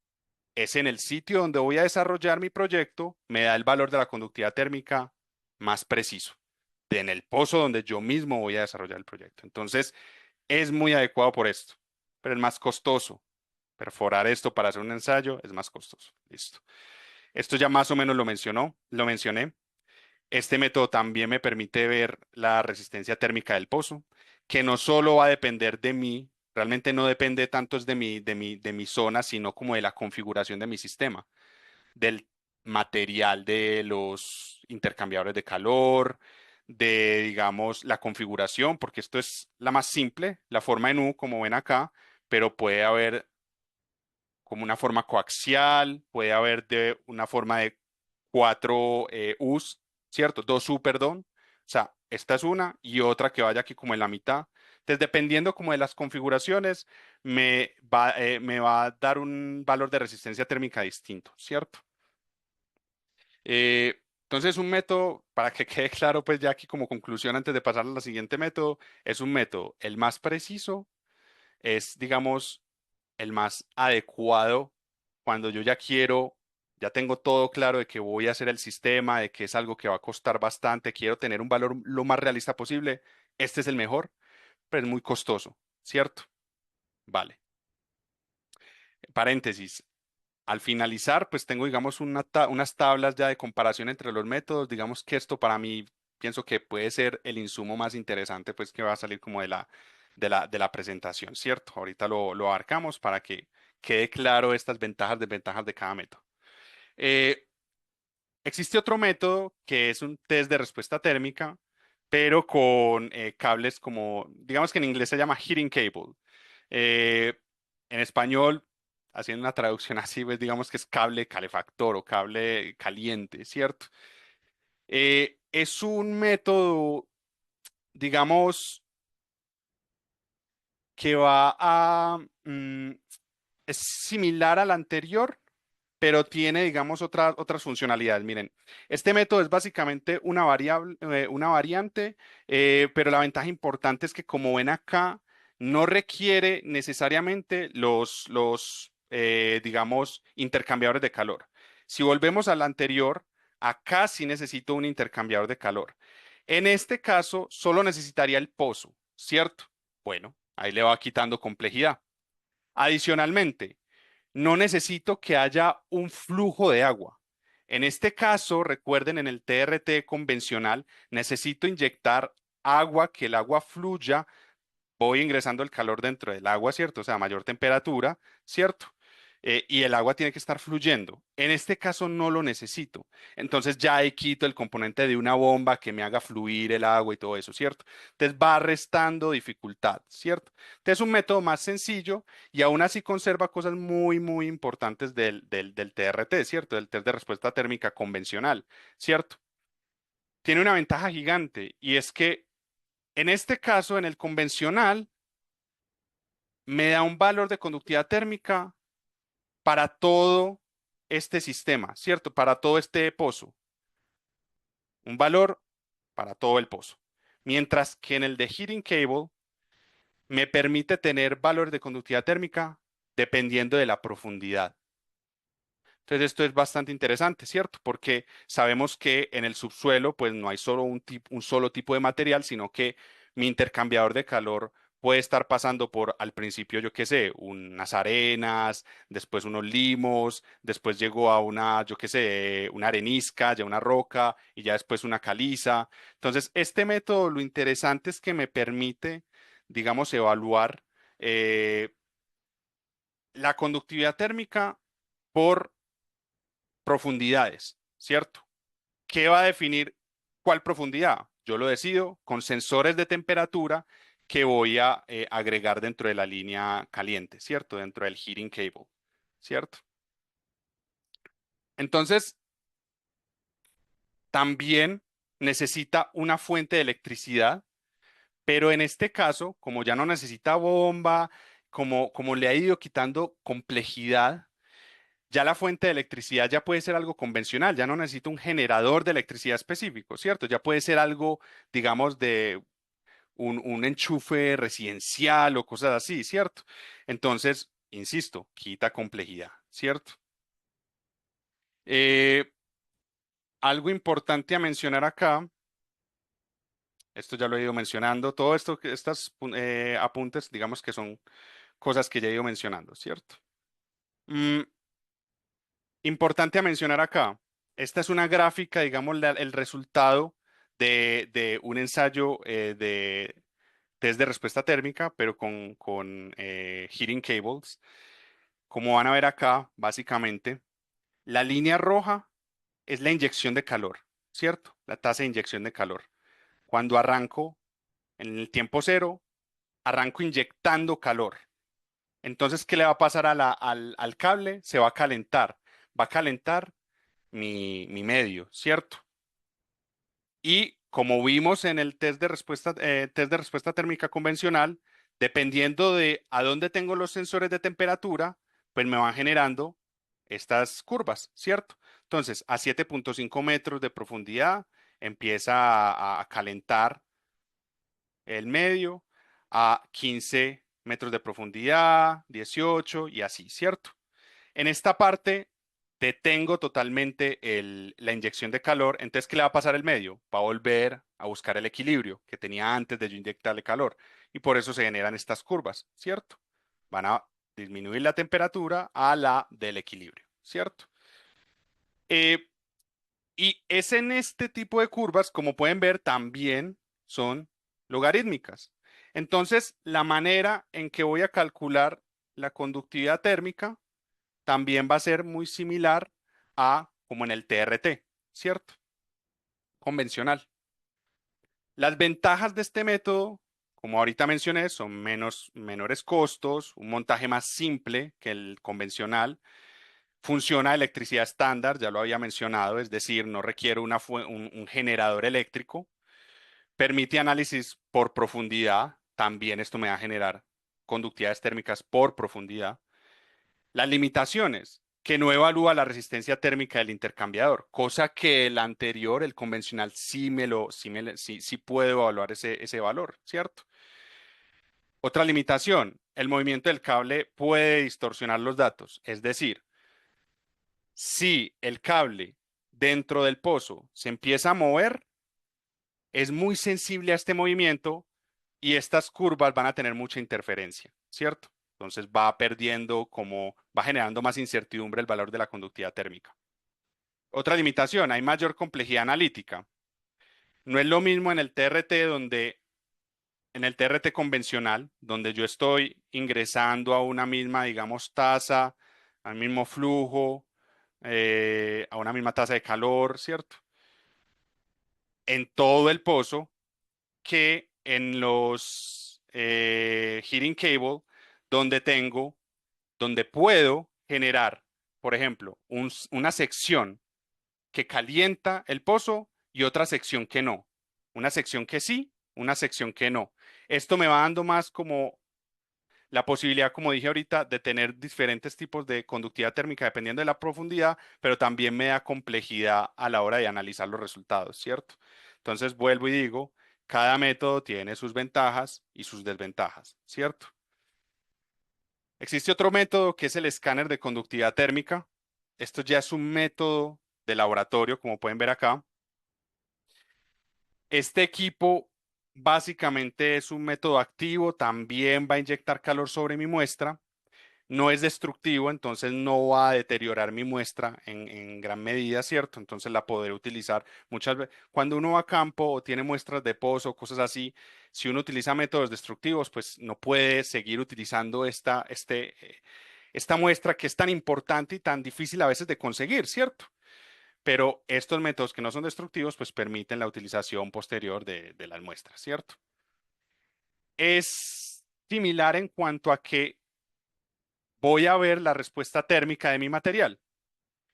es en el sitio donde voy a desarrollar mi proyecto, me da el valor de la conductividad térmica más preciso, de en el pozo donde yo mismo voy a desarrollar el proyecto. Entonces, es muy adecuado por esto, pero es más costoso. Perforar esto para hacer un ensayo es más costoso. Listo. Esto ya más o menos lo mencioné. Este método también me permite ver la resistencia térmica del pozo, que no solo va a depender de mí, realmente no depende tanto es de mi zona, sino como de la configuración de mi sistema, del material de los intercambiadores de calor, de, digamos, la configuración, porque esto es la más simple, la forma en U, como ven acá, pero puede haber como una forma coaxial, puede haber de una forma de cuatro U's, ¿cierto? Dos U, perdón. O sea, esta es una y otra que vaya aquí como en la mitad. Entonces, dependiendo como de las configuraciones, me va a dar un valor de resistencia térmica distinto, ¿cierto? Entonces, un método, para que quede claro, pues ya aquí como conclusión antes de pasar al siguiente método, es un método el más preciso, es, digamos, el más adecuado cuando yo ya quiero, ya tengo todo claro de que voy a hacer el sistema, de que es algo que va a costar bastante, quiero tener un valor lo más realista posible. Este es el mejor, pero es muy costoso, ¿cierto? Vale. Paréntesis. Al finalizar, pues tengo, digamos, unas tablas ya de comparación entre los métodos. Digamos que esto para mí pienso que puede ser el insumo más interesante, pues que va a salir como de la presentación, ¿cierto? Ahorita lo abarcamos para que quede claro estas ventajas, desventajas de cada método. Eh, Existe otro método que es un test de respuesta térmica, pero con cables como, digamos que en inglés se llama heating cable. Eh, en español, haciendo una traducción así, pues digamos que es cable calefactor o cable caliente, ¿cierto? Es un método, digamos, que es similar al anterior, pero tiene, digamos, otras funcionalidades. Miren, este método es básicamente una variable, una variante, pero la ventaja importante es que, como ven acá, no requiere necesariamente digamos, intercambiadores de calor. Si volvemos al anterior, acá sí necesito un intercambiador de calor. En este caso, solo necesitaría el pozo, ¿cierto? Bueno, ahí le va quitando complejidad. Adicionalmente, no necesito que haya un flujo de agua. En este caso, recuerden, en el TRT convencional, necesito inyectar agua, que el agua fluya, voy ingresando el calor dentro del agua, ¿cierto? O sea, a mayor temperatura, ¿cierto? Y el agua tiene que estar fluyendo. En este caso no lo necesito. Entonces ya ahí quito el componente de una bomba que me haga fluir el agua y todo eso, ¿cierto? Entonces va restando dificultad, ¿cierto? Entonces es un método más sencillo y aún así conserva cosas muy, muy importantes del TRT, ¿cierto? Del test de respuesta térmica convencional, ¿cierto? Tiene una ventaja gigante y es que en este caso, en el convencional, me da un valor de conductividad térmica para todo este sistema, ¿cierto? Para todo este pozo. Un valor para todo el pozo. Mientras que en el de heating cable me permite tener valores de conductividad térmica dependiendo de la profundidad. Entonces esto es bastante interesante, ¿cierto? Porque sabemos que en el subsuelo pues no hay solo un solo tipo de material, sino que mi intercambiador de calor puede estar pasando por, al principio, yo qué sé, unas arenas, después unos limos, después llegó a una, yo qué sé, una arenisca, ya una roca y ya después una caliza. Entonces, este método, lo interesante es que me permite, digamos, evaluar eh, la conductividad térmica por profundidades, ¿cierto? ¿Qué va a definir cuál profundidad? Yo lo decido con sensores de temperatura que voy a agregar dentro de la línea caliente, ¿cierto? Dentro del heating cable, ¿cierto? Entonces, también necesita una fuente de electricidad, pero en este caso, como ya no necesita bomba, como le ha ido quitando complejidad, ya la fuente de electricidad ya puede ser algo convencional, ya no necesito un generador de electricidad específico, ¿cierto? Ya puede ser algo, digamos, de un enchufe residencial o cosas así, ¿cierto? Entonces, insisto, quita complejidad, ¿cierto? Eh, Algo importante a mencionar acá, esto ya lo he ido mencionando, todo esto, estas apuntes, digamos que son cosas que ya he ido mencionando, ¿cierto? Mm, Importante a mencionar acá, esta es una gráfica, digamos, el resultado de un ensayo de test de respuesta térmica, pero con heating cables. Como van a ver acá, básicamente, la línea roja es la inyección de calor, ¿cierto? La tasa de inyección de calor. Cuando arranco en el tiempo cero, arranco inyectando calor. Entonces, ¿qué le va a pasar al cable? Se va a calentar mi medio, ¿cierto? Y como vimos en el test de respuesta térmica convencional, dependiendo de a dónde tengo los sensores de temperatura, pues me van generando estas curvas, ¿cierto? Entonces, a 7,5 metros de profundidad empieza a calentar el medio, a 15 metros de profundidad, 18 y así, ¿cierto? En esta parte detengo totalmente la inyección de calor, entonces, ¿qué le va a pasar al medio? Va a volver a buscar el equilibrio que tenía antes de yo inyectarle calor y por eso se generan estas curvas, ¿cierto? Van a disminuir la temperatura a la del equilibrio, ¿cierto? Eh, y es en este tipo de curvas, como pueden ver, también son logarítmicas. Entonces, la manera en que voy a calcular la conductividad térmica también va a ser muy similar a como en el TRT, ¿cierto? Convencional. Las ventajas de este método, como ahorita mencioné, son menores costos, un montaje más simple que el convencional, funciona a electricidad estándar, ya lo había mencionado, es decir, no requiere un generador eléctrico, permite análisis por profundidad, también esto me va a generar conductividades térmicas por profundidad. Las limitaciones, que no evalúa la resistencia térmica del intercambiador, cosa que el anterior, el convencional, sí puede evaluar ese valor, ¿cierto? Otra limitación, el movimiento del cable puede distorsionar los datos, es decir, si el cable dentro del pozo se empieza a mover, es muy sensible a este movimiento y estas curvas van a tener mucha interferencia, ¿cierto? Entonces va generando más incertidumbre el valor de la conductividad térmica. Otra limitación, hay mayor complejidad analítica. No es lo mismo en el TRT convencional, donde yo estoy ingresando a una misma, digamos, tasa, al mismo flujo, a una misma tasa de calor, ¿cierto? En todo el pozo, que en los heating cable, donde donde puedo generar, por ejemplo, una sección que calienta el pozo y otra sección que no. Una sección que sí, una sección que no. Esto me va dando más como la posibilidad, como dije ahorita, de tener diferentes tipos de conductividad térmica dependiendo de la profundidad, pero también me da complejidad a la hora de analizar los resultados, ¿cierto? Entonces vuelvo y digo, cada método tiene sus ventajas y sus desventajas, ¿cierto? Existe otro método que es el escáner de conductividad térmica. Esto ya es un método de laboratorio, como pueden ver acá. Este equipo básicamente es un método activo, también va a inyectar calor sobre mi muestra, no es destructivo, entonces no va a deteriorar mi muestra en gran medida, ¿cierto? Entonces la podré utilizar muchas veces. Cuando uno va a campo o tiene muestras de pozo, cosas así, si uno utiliza métodos destructivos, pues no puede seguir utilizando esta muestra que es tan importante y tan difícil a veces de conseguir, ¿cierto? Pero estos métodos que no son destructivos, pues permiten la utilización posterior de las muestras, ¿cierto? Es similar en cuanto a que voy a ver la respuesta térmica de mi material.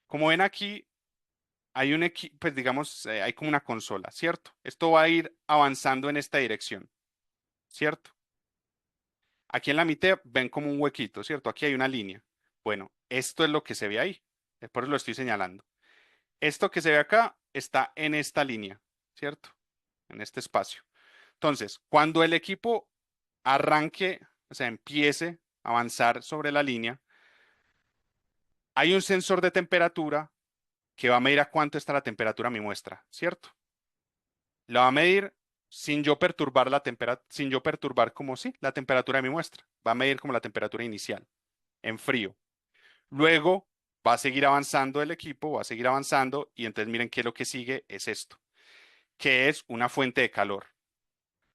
Como ven aquí, hay pues digamos, hay como una consola, ¿cierto? Esto va a ir avanzando en esta dirección, ¿cierto? Aquí en la mitad ven como un huequito, ¿cierto? Aquí hay una línea. Bueno, esto es lo que se ve ahí. Por eso lo estoy señalando. Esto que se ve acá está en esta línea, ¿cierto? En este espacio. Entonces, cuando el equipo arranque, o sea, empiece a avanzar sobre la línea, hay un sensor de temperatura que va a medir a cuánto está la temperatura de mi muestra, ¿cierto? La va a medir sin yo perturbar sin yo perturbar como sí, la temperatura de mi muestra. Va a medir como la temperatura inicial, en frío. Luego va a seguir avanzando el equipo, va a seguir avanzando y entonces miren que lo que sigue es esto, que es una fuente de calor.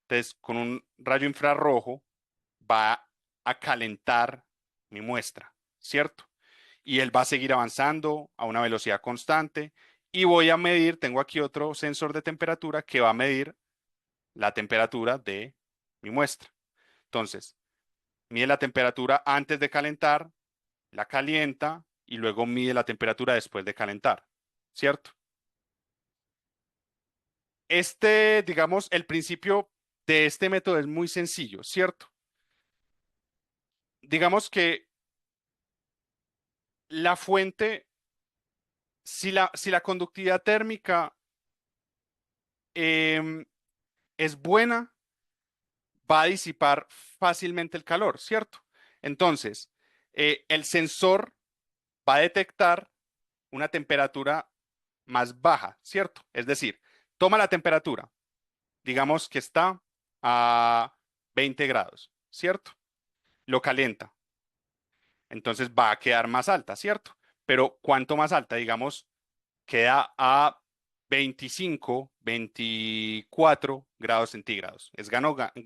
Entonces, con un rayo infrarrojo va a calentar mi muestra, ¿cierto? Y él va a seguir avanzando a una velocidad constante y voy a medir, tengo aquí otro sensor de temperatura que va a medir la temperatura de mi muestra. Entonces, mide la temperatura antes de calentar, la calienta y luego mide la temperatura después de calentar, ¿cierto? digamos, el principio de este método es muy sencillo, ¿cierto? Digamos que la fuente, si la conductividad térmica em, es buena, va a disipar fácilmente el calor, ¿cierto? Entonces, el sensor va a detectar una temperatura más baja, ¿cierto? Es decir, toma la temperatura, digamos que está a 20 grados, ¿cierto? Lo calienta, entonces va a quedar más alta, ¿cierto? Pero ¿cuánto más alta? Digamos, queda a 25, 24 grados centígrados.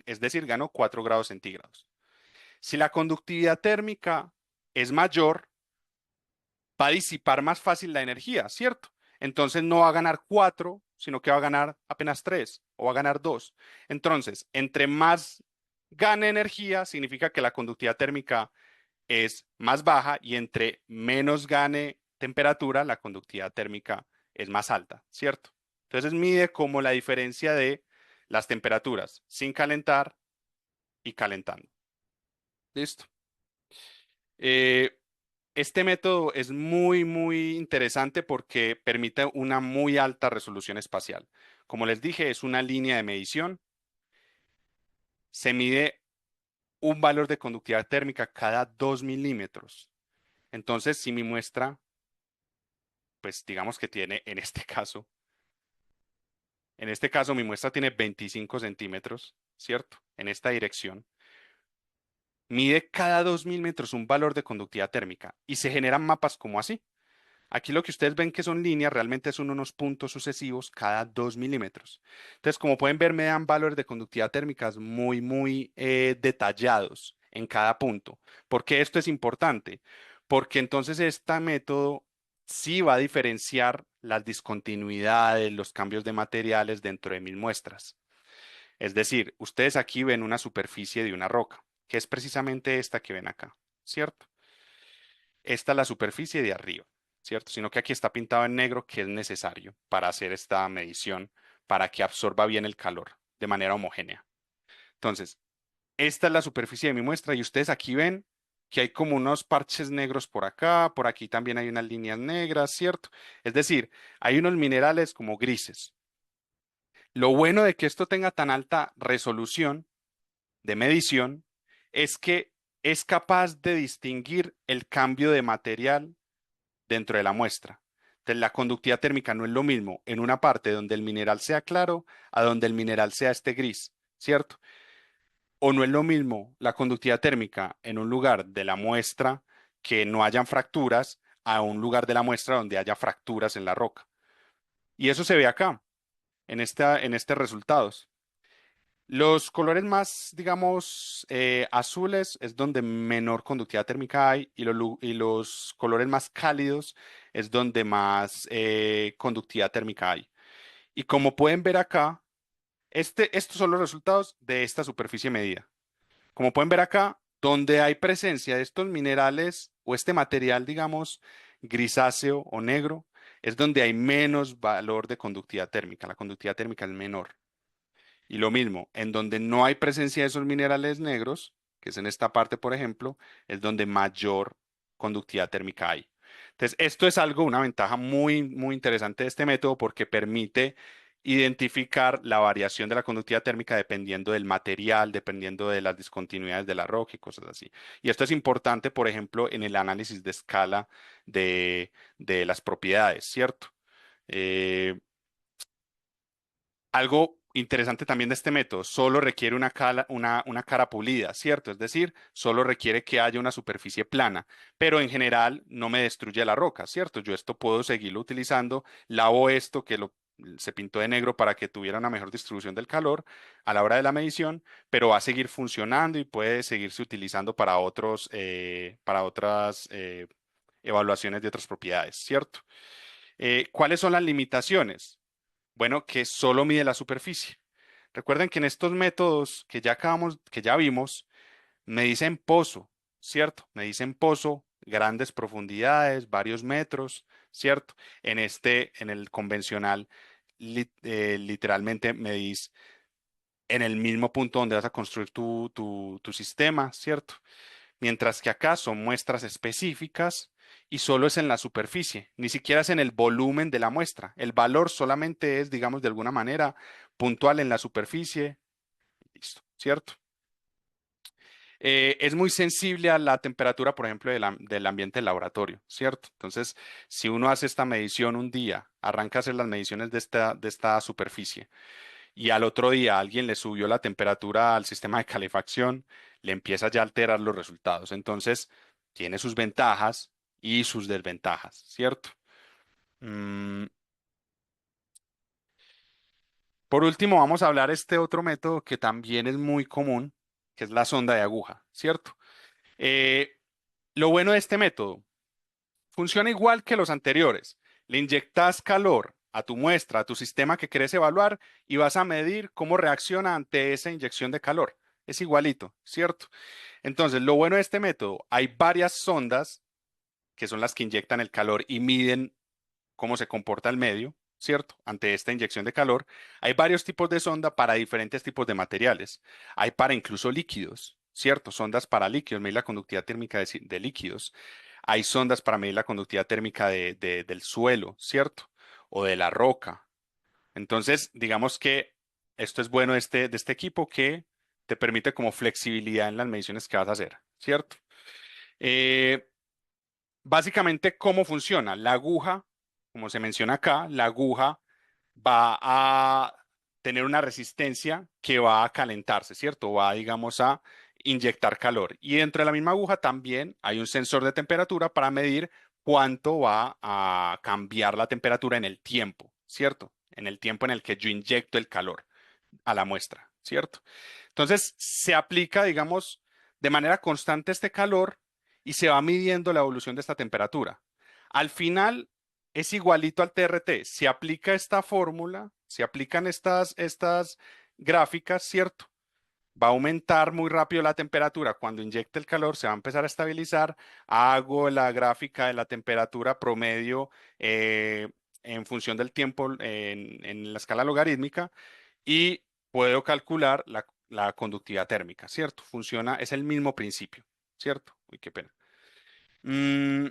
Es decir, ganó 4 grados centígrados. Si la conductividad térmica es mayor, va a disipar más fácil la energía, ¿cierto? Entonces no va a ganar 4, sino que va a ganar apenas 3 o va a ganar 2. Entonces, entre más gane energía, significa que la conductividad térmica es más baja y entre menos gane temperatura, la conductividad térmica es más alta, ¿cierto? Entonces mide como la diferencia de las temperaturas sin calentar y calentando. ¿Listo? Eh, Este método es muy, muy interesante porque permite una muy alta resolución espacial. Como les dije, es una línea de medición. Se mide un valor de conductividad térmica cada 2 milímetros. Entonces, si mi muestra, pues digamos que tiene, en este caso mi muestra tiene 25 centímetros, ¿cierto? En esta dirección. Mide cada 2 milímetros un valor de conductividad térmica y se generan mapas como así. Aquí lo que ustedes ven que son líneas realmente son unos puntos sucesivos cada 2 milímetros. Entonces, como pueden ver, me dan valores de conductividad térmicas muy, muy detallados en cada punto. ¿Por qué esto es importante? Porque entonces este método sí va a diferenciar las discontinuidades, los cambios de materiales dentro de mis muestras. Es decir, ustedes aquí ven una superficie de una roca, que es precisamente esta que ven acá, ¿cierto? Esta es la superficie de arriba, ¿cierto? Sino que aquí está pintado en negro, que es necesario para hacer esta medición, para que absorba bien el calor de manera homogénea. Entonces, esta es la superficie de mi muestra y ustedes aquí ven que hay como unos parches negros por aquí también hay unas líneas negras, ¿cierto? Es decir, hay unos minerales como grises. Lo bueno de que esto tenga tan alta resolución de medición es que es capaz de distinguir el cambio de material dentro de la muestra. Entonces, la conductividad térmica no es lo mismo en una parte donde el mineral sea claro a donde el mineral sea este gris, ¿cierto? O no es lo mismo la conductividad térmica en un lugar de la muestra que no hayan fracturas a un lugar de la muestra donde haya fracturas en la roca. Y eso se ve acá, en este resultados. Los colores más, digamos, azules es donde menor conductividad térmica hay y los colores más cálidos es donde más conductividad térmica hay. Y como pueden ver acá, estos son los resultados de esta superficie medida. Como pueden ver acá, donde hay presencia de estos minerales o este material, digamos, grisáceo o negro, es donde hay menos valor de conductividad térmica. La conductividad térmica es menor. Y lo mismo, en donde no hay presencia de esos minerales negros, que es en esta parte, por ejemplo, es donde mayor conductividad térmica hay. Entonces, esto es algo, una ventaja muy, muy interesante de este método porque permite identificar la variación de la conductividad térmica dependiendo del material, dependiendo de las discontinuidades de la roca y cosas así. Y esto es importante, por ejemplo, en el análisis de escala de las propiedades, ¿cierto? Eh, Algo interesante también de este método, solo requiere una cara pulida, ¿cierto? Es decir, solo requiere que haya una superficie plana, pero en general no me destruye la roca, ¿cierto? Yo esto puedo seguirlo utilizando, lavo esto se pintó de negro para que tuviera una mejor distribución del calor a la hora de la medición, pero va a seguir funcionando y puede seguirse utilizando para otras evaluaciones de otras propiedades, ¿cierto? ¿Cuáles son las limitaciones? Bueno, que solo mide la superficie. Recuerden que en estos métodos que ya vimos, me dicen pozo, ¿cierto? Me dicen pozo, grandes profundidades, varios metros, ¿cierto? En el convencional, literalmente medís en el mismo punto donde vas a construir tu sistema, ¿cierto? Mientras que acá son muestras específicas y solo es en la superficie, ni siquiera es en el volumen de la muestra. El valor solamente es, digamos, de alguna manera puntual en la superficie, listo, ¿cierto? Es muy sensible a la temperatura, por ejemplo, del ambiente del laboratorio, ¿cierto? Entonces, si uno hace esta medición un día, arranca a hacer las mediciones de esta superficie y al otro día alguien le subió la temperatura al sistema de calefacción, le empieza ya a alterar los resultados. Entonces, tiene sus ventajas y sus desventajas, ¿cierto? Mm, por último, vamos a hablar este otro método que también es muy común, que es la sonda de aguja, ¿cierto? Eh, lo bueno de este método, funciona igual que los anteriores. Le inyectas calor a tu muestra, a tu sistema que quieres evaluar y vas a medir cómo reacciona ante esa inyección de calor. Es igualito, ¿cierto? Entonces, lo bueno de este método, hay varias sondas que son las que inyectan el calor y miden cómo se comporta el medio, ¿cierto? Ante esta inyección de calor. Hay varios tipos de sonda para diferentes tipos de materiales. Hay para incluso líquidos, ¿cierto? Sondas para líquidos, medir la conductividad térmica de líquidos. Hay sondas para medir la conductividad térmica del suelo, ¿cierto? O de la roca. Entonces, digamos que esto es bueno de este equipo que te permite como flexibilidad en las mediciones que vas a hacer, ¿cierto? Eh, Básicamente, ¿cómo funciona? La aguja, como se menciona acá, la aguja va a tener una resistencia que va a calentarse, ¿cierto? Va, digamos, a inyectar calor. Y dentro de la misma aguja también hay un sensor de temperatura para medir cuánto va a cambiar la temperatura en el tiempo, ¿cierto? En el tiempo en el que yo inyecto el calor a la muestra, ¿cierto? Entonces, se aplica, digamos, de manera constante este calor y se va midiendo la evolución de esta temperatura. Al final es igualito al TRT. Se aplica esta fórmula, se aplican estas gráficas, ¿cierto? Va a aumentar muy rápido la temperatura. Cuando inyecte el calor, se va a empezar a estabilizar. Hago la gráfica de la temperatura promedio en función del tiempo en la escala logarítmica y puedo calcular la conductividad térmica, ¿cierto? Funciona, es el mismo principio, ¿cierto? Uy, qué pena. Mm,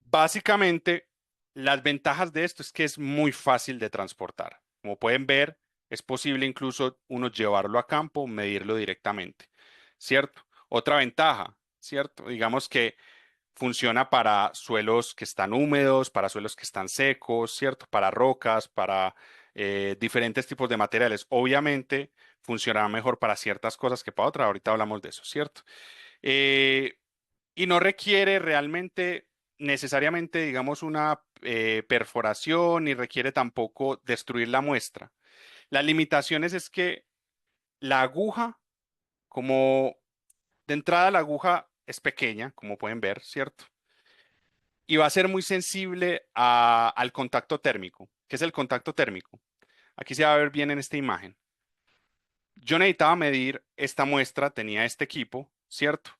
Básicamente, las ventajas de esto es que es muy fácil de transportar. Como pueden ver, es posible incluso uno llevarlo a campo, medirlo directamente, ¿cierto? Otra ventaja, ¿cierto? Digamos que funciona para suelos que están húmedos, para suelos que están secos, ¿cierto? Para rocas, para diferentes tipos de materiales. Obviamente, funcionará mejor para ciertas cosas que para otras. Ahorita hablamos de eso, ¿cierto? Eh, y no requiere realmente necesariamente, digamos, una perforación, ni requiere tampoco destruir la muestra. Las limitaciones es que la aguja, como de entrada la aguja es pequeña, como pueden ver, ¿cierto? Y va a ser muy sensible al contacto térmico. ¿Qué es el contacto térmico? Aquí se va a ver bien en esta imagen. Yo necesitaba medir esta muestra, tenía este equipo, ¿cierto?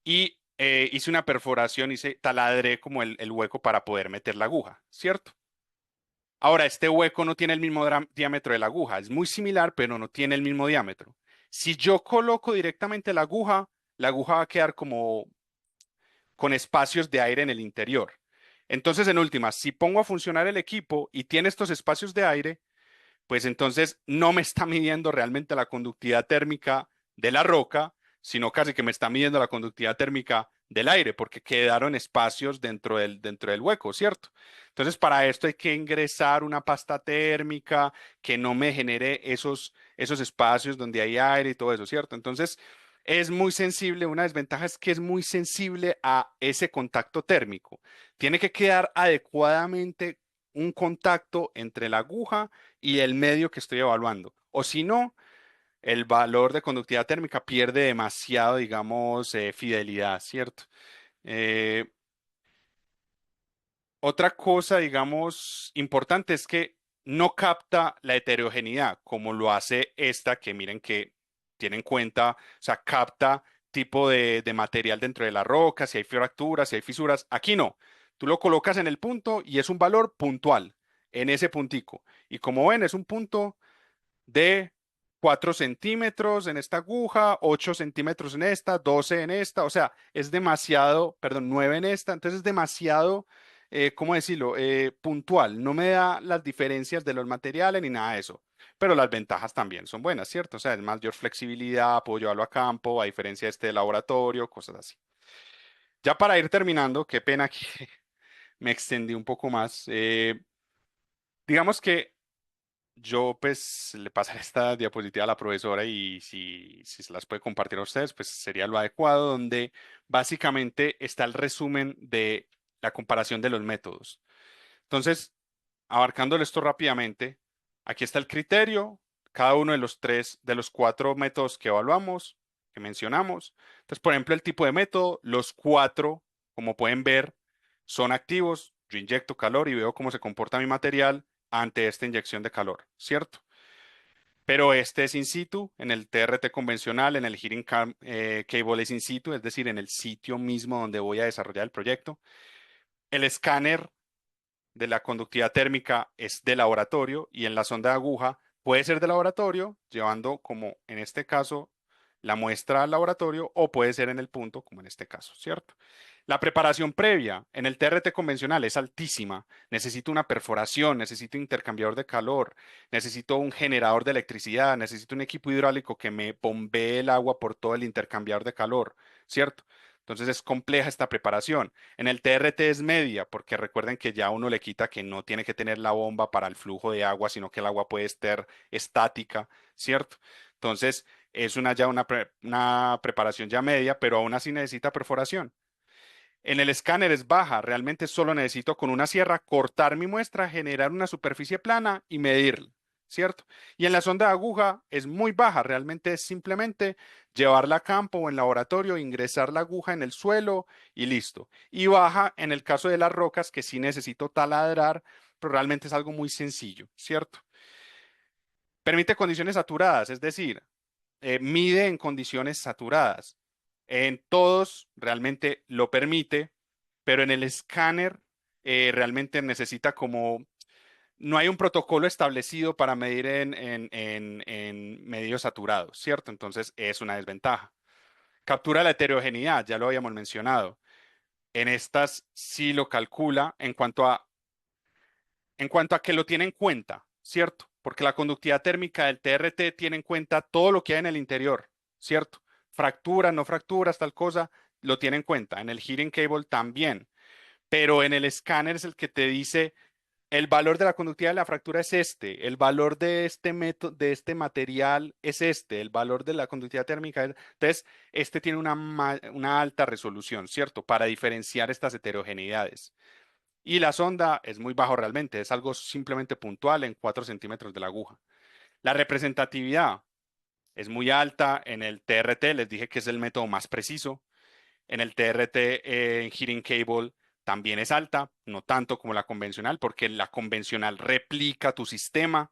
Y hice una perforación, taladré como el hueco para poder meter la aguja, ¿cierto? Ahora, este hueco no tiene el mismo diámetro de la aguja, es muy similar, pero no tiene el mismo diámetro. Si yo coloco directamente la aguja va a quedar como con espacios de aire en el interior. Entonces, en últimas, si pongo a funcionar el equipo y tiene estos espacios de aire, pues entonces no me está midiendo realmente la conductividad térmica de la roca, sino casi que me está midiendo la conductividad térmica del aire, porque quedaron espacios dentro del hueco, ¿cierto? Entonces, para esto hay que ingresar una pasta térmica que no me genere esos espacios donde hay aire y todo eso, ¿cierto? Entonces, es muy sensible, una desventaja es que es muy sensible a ese contacto térmico. Tiene que quedar adecuadamente un contacto entre la aguja y el medio que estoy evaluando. O si no, el valor de conductividad térmica pierde demasiado, digamos, fidelidad, ¿cierto? Eh, Otra cosa, digamos, importante es que no capta la heterogeneidad como lo hace esta, que miren que tiene en cuenta, o sea, capta tipo de material dentro de la roca, si hay fracturas, si hay fisuras. Aquí no. Tú lo colocas en el punto y es un valor puntual. en ese puntico. Y como ven, es un punto de 4 centímetros en esta aguja, 8 centímetros en esta, 12 en esta, o sea, es demasiado, perdón, 9 en esta, entonces es demasiado, ¿cómo decirlo? Puntual, no me da las diferencias de los materiales ni nada de eso, pero las ventajas también son buenas, ¿cierto? O sea, es mayor flexibilidad, puedo llevarlo a campo, a diferencia de este de laboratorio, cosas así. Ya para ir terminando, qué pena que me extendí un poco más. Digamos que yo pues le pasaré esta diapositiva a la profesora y si se las puede compartir a ustedes, pues sería lo adecuado, donde básicamente está el resumen de la comparación de los métodos. Entonces, abarcándolo esto rápidamente, aquí está el criterio, cada uno de los tres, de los cuatro métodos que evaluamos, que mencionamos. Entonces, por ejemplo, el tipo de método, los cuatro, como pueden ver, son activos. Yo inyecto calor y veo cómo se comporta mi material ante esta inyección de calor, ¿cierto? Pero este es in situ, en el TRT convencional, en el Cable es in situ, es decir, en el sitio mismo donde voy a desarrollar el proyecto. El escáner de la conductividad térmica es de laboratorio y en la sonda de aguja puede ser de laboratorio, llevando como en este caso la muestra al laboratorio o puede ser en el punto, como en este caso, ¿cierto? La preparación previa en el TRT convencional es altísima. Necesito una perforación, necesito un intercambiador de calor, necesito un generador de electricidad, necesito un equipo hidráulico que me bombee el agua por todo el intercambiador de calor, ¿cierto? Entonces es compleja esta preparación. En el TRT es media, porque recuerden que ya uno le quita que no tiene que tener la bomba para el flujo de agua, sino que el agua puede estar estática, ¿cierto? Entonces es una preparación ya media, pero aún así necesita perforación. En el escáner es baja, realmente solo necesito con una sierra cortar mi muestra, generar una superficie plana y medirla, ¿cierto? Y en la sonda de aguja es muy baja, realmente es simplemente llevarla a campo o en laboratorio, ingresar la aguja en el suelo y listo. Y baja en el caso de las rocas, que sí necesito taladrar, pero realmente es algo muy sencillo, ¿cierto? Permite condiciones saturadas, es decir, mide en condiciones saturadas. En todos realmente lo permite, pero en el escáner realmente necesita como, no hay un protocolo establecido para medir en medios saturados, ¿cierto? Entonces es una desventaja. Captura la heterogeneidad, ya lo habíamos mencionado. En estas sí lo calcula en cuanto a que lo tiene en cuenta, ¿cierto? Porque la conductividad térmica del TRT tiene en cuenta todo lo que hay en el interior, ¿cierto? Fracturas, no fracturas, tal cosa, lo tiene en cuenta. En el heating cable también, pero en el escáner es el que te dice el valor de la conductividad de la fractura es este, el valor de este método, de este material es este, el valor de la conductividad térmica es... Entonces, este tiene una alta resolución, ¿cierto? Para diferenciar estas heterogeneidades. Y la sonda es muy bajo realmente, es algo simplemente puntual en 4 centímetros de la aguja. La representatividad es muy alta en el TRT, les dije que es el método más preciso. En el TRT en Heating Cable también es alta, no tanto como la convencional, porque la convencional replica tu sistema,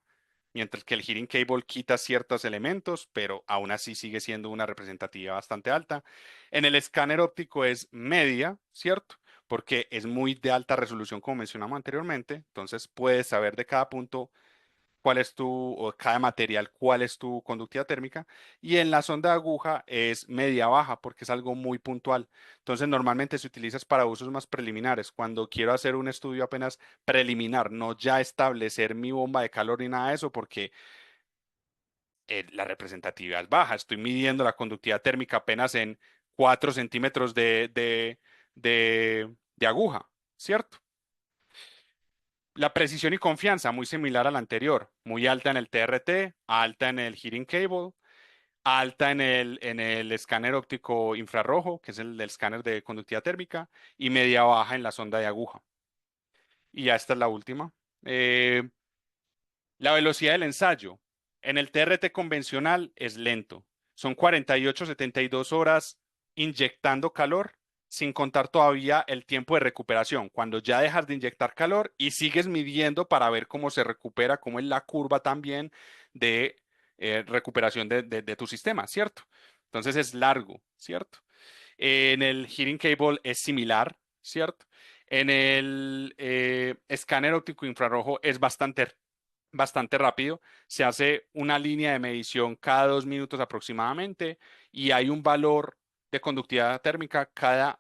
mientras que el Heating Cable quita ciertos elementos, pero aún así sigue siendo una representatividad bastante alta. En el escáner óptico es media, ¿cierto? Porque es muy de alta resolución, como mencionamos anteriormente, entonces puedes saber de cada punto cuál es o cada material, cuál es tu conductividad térmica. Y en la sonda de aguja es media baja porque es algo muy puntual. Entonces normalmente se utiliza para usos más preliminares. Cuando quiero hacer un estudio apenas preliminar, no ya establecer mi bomba de calor ni nada de eso porque la representatividad es baja. Estoy midiendo la conductividad térmica apenas en 4 centímetros de aguja, ¿cierto? La precisión y confianza, muy similar a la anterior, muy alta en el TRT, alta en el heating cable, alta en el escáner óptico infrarrojo, que es el del escáner de conductividad térmica, y media baja en la sonda de aguja. Y ya esta es la última. Eh, la velocidad del ensayo. En el TRT convencional es lento. Son 48-72 horas inyectando calor, sin contar todavía el tiempo de recuperación. Cuando ya dejas de inyectar calor y sigues midiendo para ver cómo se recupera, cómo es la curva también de recuperación de tu sistema, ¿cierto? Entonces es largo, ¿cierto? En el heating cable es similar. ¿cierto? En el escáner óptico infrarrojo es bastante rápido. Se hace una línea de medición cada 2 minutos aproximadamente y hay un valor de conductividad térmica cada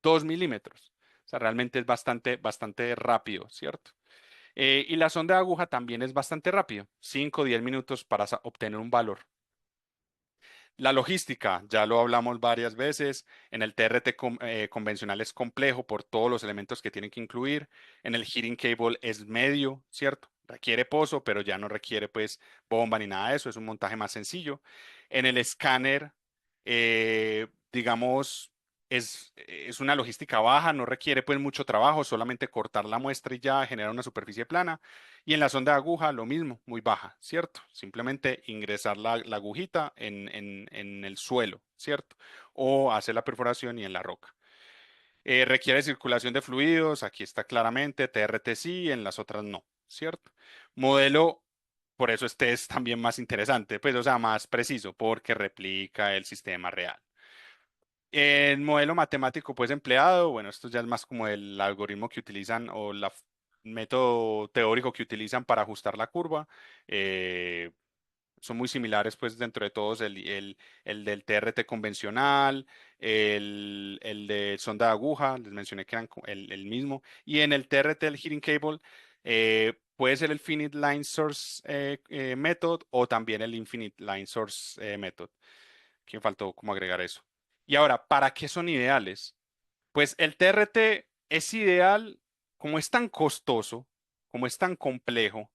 2 milímetros. O sea, realmente es bastante rápido, ¿cierto? Y la sonda de aguja también es bastante rápido, 5 o 10 minutos para obtener un valor. La logística, ya lo hablamos varias veces, en el TRT convencional es complejo por todos los elementos que tienen que incluir, en el heating cable es medio, ¿cierto? Requiere pozo, pero ya no requiere pues bomba ni nada de eso, es un montaje más sencillo. En el escáner, digamos, es una logística baja, no requiere pues mucho trabajo, solamente cortar la muestra y ya genera una superficie plana. Y en la sonda de aguja, lo mismo, muy baja, ¿cierto? Simplemente ingresar la agujita en el suelo, ¿cierto? O hacer la perforación y en la roca. Requiere circulación de fluidos, aquí está claramente, TRT sí, en las otras no, ¿cierto? Modelo, por eso este es también más interesante, pues, o sea, más preciso, porque replica el sistema real. El modelo matemático pues empleado, bueno, esto ya es más como el algoritmo que utilizan o el método teórico que utilizan para ajustar la curva. eh, Son muy similares pues dentro de todos el del TRT convencional, el de sonda de aguja, les mencioné que eran el mismo. Y en el TRT, el heating cable, puede ser el finite line source method o también el infinite line source method. Que faltó como agregar eso. Y ahora, ¿para qué son ideales? Pues el TRT es ideal, como es tan costoso, como es tan complejo,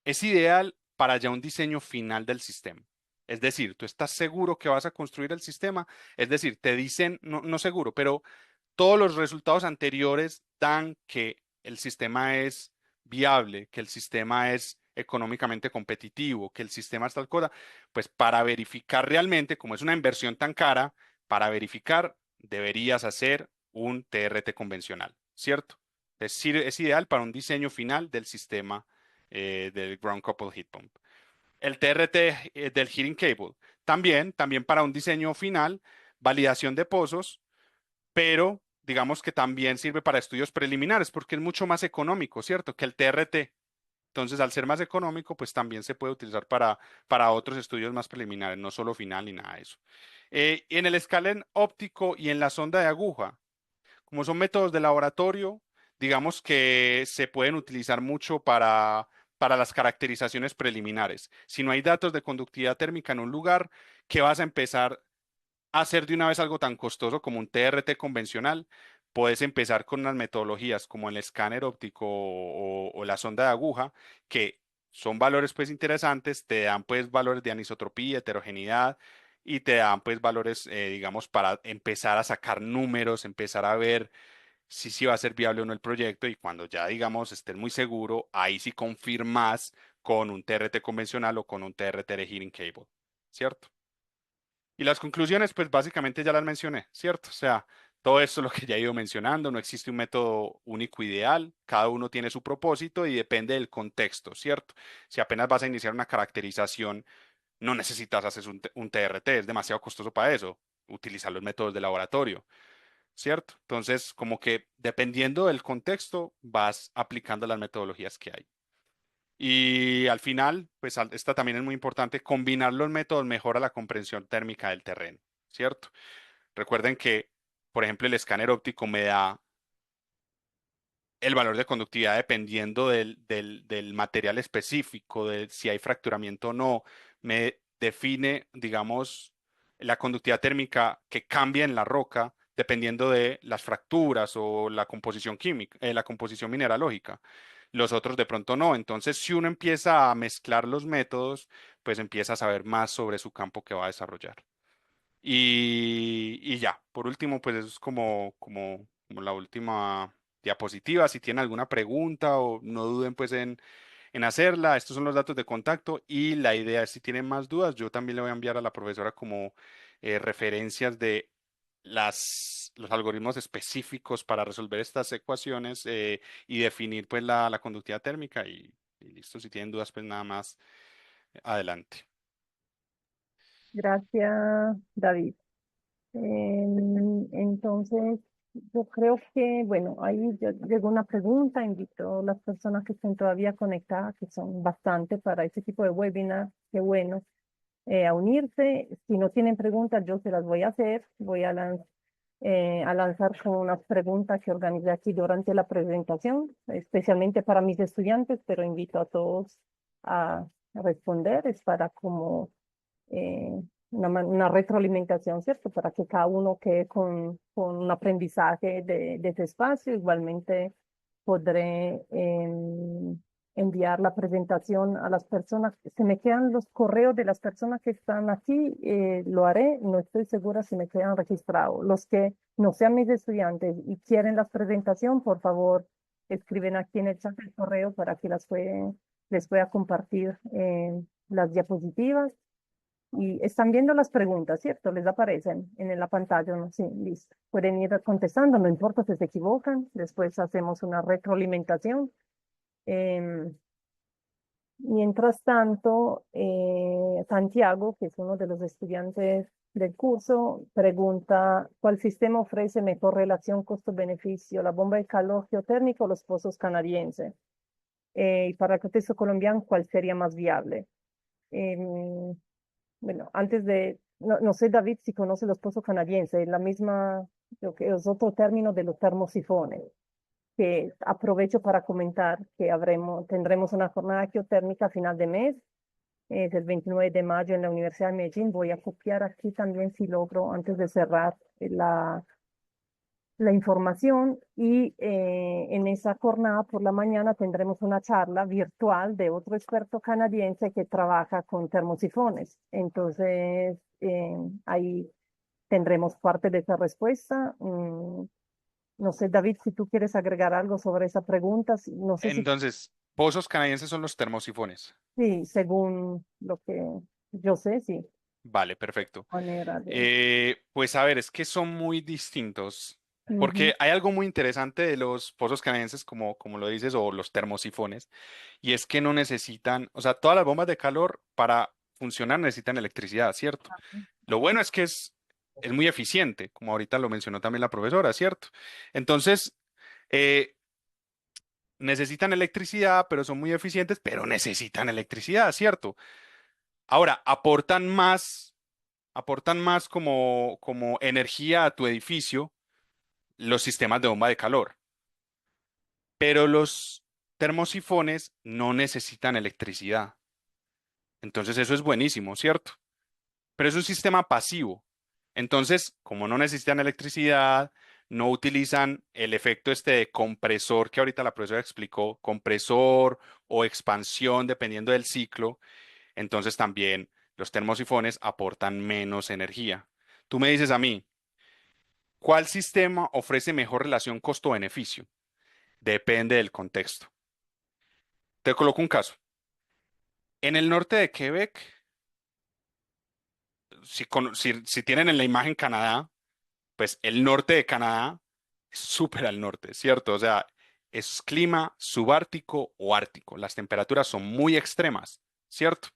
es ideal para ya un diseño final del sistema. Es decir, tú estás seguro que vas a construir el sistema, es decir, te dicen, no, no seguro, pero todos los resultados anteriores dan que el sistema es viable, que el sistema es económicamente competitivo, que el sistema es tal cosa, pues para verificar realmente, como es una inversión tan cara, para verificar deberías hacer un TRT convencional, ¿cierto? Es decir, es ideal para un diseño final del sistema del Ground Coupled Heat Pump. El TRT del Heating Cable, también para un diseño final, validación de pozos, pero digamos que también sirve para estudios preliminares porque es mucho más económico, ¿cierto? Que el TRT. Entonces, al ser más económico, pues también se puede utilizar para otros estudios más preliminares, no solo final ni nada de eso. En el escalén óptico y en la sonda de aguja, como son métodos de laboratorio, digamos que se pueden utilizar mucho para las caracterizaciones preliminares. Si no hay datos de conductividad térmica en un lugar, ¿qué vas a empezar hacer de una vez algo tan costoso como un TRT convencional? Puedes empezar con unas metodologías como el escáner óptico o la sonda de aguja, que son valores pues interesantes, te dan pues valores de anisotropía, heterogeneidad y te dan pues valores, digamos, para empezar a sacar números, empezar a ver si sí va a ser viable o no el proyecto y cuando ya digamos estés muy seguro, ahí sí confirmas con un TRT convencional o con un TRT de heating cable, ¿cierto? Y las conclusiones, pues básicamente ya las mencioné, ¿cierto? O sea, todo esto es lo que ya he ido mencionando, no existe un método único ideal, cada uno tiene su propósito y depende del contexto, ¿cierto? Si apenas vas a iniciar una caracterización, no necesitas hacer un TRT, es demasiado costoso para eso, utilizar los métodos de laboratorio, ¿cierto? Entonces, como que dependiendo del contexto, vas aplicando las metodologías que hay. Y al final, pues esta también es muy importante, combinar los métodos mejora la comprensión térmica del terreno, ¿cierto? Recuerden que, por ejemplo, el escáner óptico me da el valor de conductividad dependiendo del material específico, de si hay fracturamiento o no, me define, digamos, la conductividad térmica que cambia en la roca dependiendo de las fracturas o la composición química, la composición mineralógica. Los otros de pronto no. Entonces, si uno empieza a mezclar los métodos, pues empieza a saber más sobre su campo que va a desarrollar. Y ya, por último, pues eso es como la última diapositiva. Si tienen alguna pregunta o no duden pues en hacerla, estos son los datos de contacto y la idea es si tienen más dudas, yo también le voy a enviar a la profesora como referencias de los algoritmos específicos para resolver estas ecuaciones y definir pues la conductividad térmica y listo, si tienen dudas pues nada más adelante. Gracias, David. Entonces, Yo creo que, bueno, ahí llegó una pregunta, invito a las personas que estén todavía conectadas, que son bastante para ese tipo de webinar, qué bueno, a unirse. Si no tienen preguntas, yo se las voy a hacer. Voy a lanzar con unas preguntas que organizé aquí durante la presentación, especialmente para mis estudiantes, pero invito a todos a responder. Es para como eh, una retroalimentación, ¿cierto? Para que cada uno quede con un aprendizaje de ese espacio. Igualmente podré enviar la presentación a las personas. Se me quedan los correos de las personas que están aquí, lo haré. No estoy segura si me quedan registrados. Los que no sean mis estudiantes y quieren la presentación, por favor, escriben aquí en el chat el correo para que les pueda compartir las diapositivas. Y están viendo las preguntas, ¿cierto? Les aparecen en la pantalla, ¿no? Sí, listo. Pueden ir contestando, no importa si se equivocan. Después hacemos una retroalimentación. Em, Mientras tanto, Santiago, que es uno de los estudiantes del curso, pregunta, ¿cuál sistema ofrece mejor relación costo-beneficio? ¿La bomba de calor geotérmica o los pozos canadienses? Y para el contexto colombiano, ¿cuál sería más viable? Em, bueno, no sé, David, si conoce los pozos canadienses, la misma, lo que es otro término de los termosifones, que aprovecho para comentar que tendremos una jornada geotérmica a final de mes, es el 29 de mayo en la Universidad de Medellín. Voy a copiar aquí también si logro antes de cerrar la información y en esa jornada por la mañana tendremos una charla virtual de otro experto canadiense que trabaja con termosifones. Entonces, ahí tendremos parte de esa respuesta. No sé, David, si tú quieres agregar algo sobre esa pregunta, no sé si, Entonces, pozos canadienses son los termosifones. sí, según lo que yo sé, sí, Vale, perfecto. manera de... Pues a ver, es que son muy distintos, Ujú, porque hay algo muy interesante de los pozos canadienses, como lo dices, o los termosifones, y es que no necesitan, o sea, todas las bombas de calor para funcionar necesitan electricidad, ¿cierto? Lo bueno es que es muy eficiente, como ahorita lo mencionó también la profesora, ¿cierto? Entonces, eh, necesitan electricidad, pero son muy eficientes, pero necesitan electricidad, ¿cierto? Ahora, aportan más como energía a tu edificio los sistemas de bomba de calor, pero los termosifones no necesitan electricidad. Entonces eso es buenísimo, ¿cierto? Pero es un sistema pasivo. Entonces, como no necesitan electricidad, no utilizan el efecto este de compresor que ahorita la profesora explicó, compresor o expansión dependiendo del ciclo, entonces también los termosifones aportan menos energía. Tú me dices a mí, ¿cuál sistema ofrece mejor relación costo-beneficio? Depende del contexto. Te coloco un caso. En el norte de Quebec, si tienen en la imagen Canadá, pues el norte de Canadá es súper al norte, ¿cierto? O sea, es clima subártico o ártico. Las temperaturas son muy extremas, ¿cierto?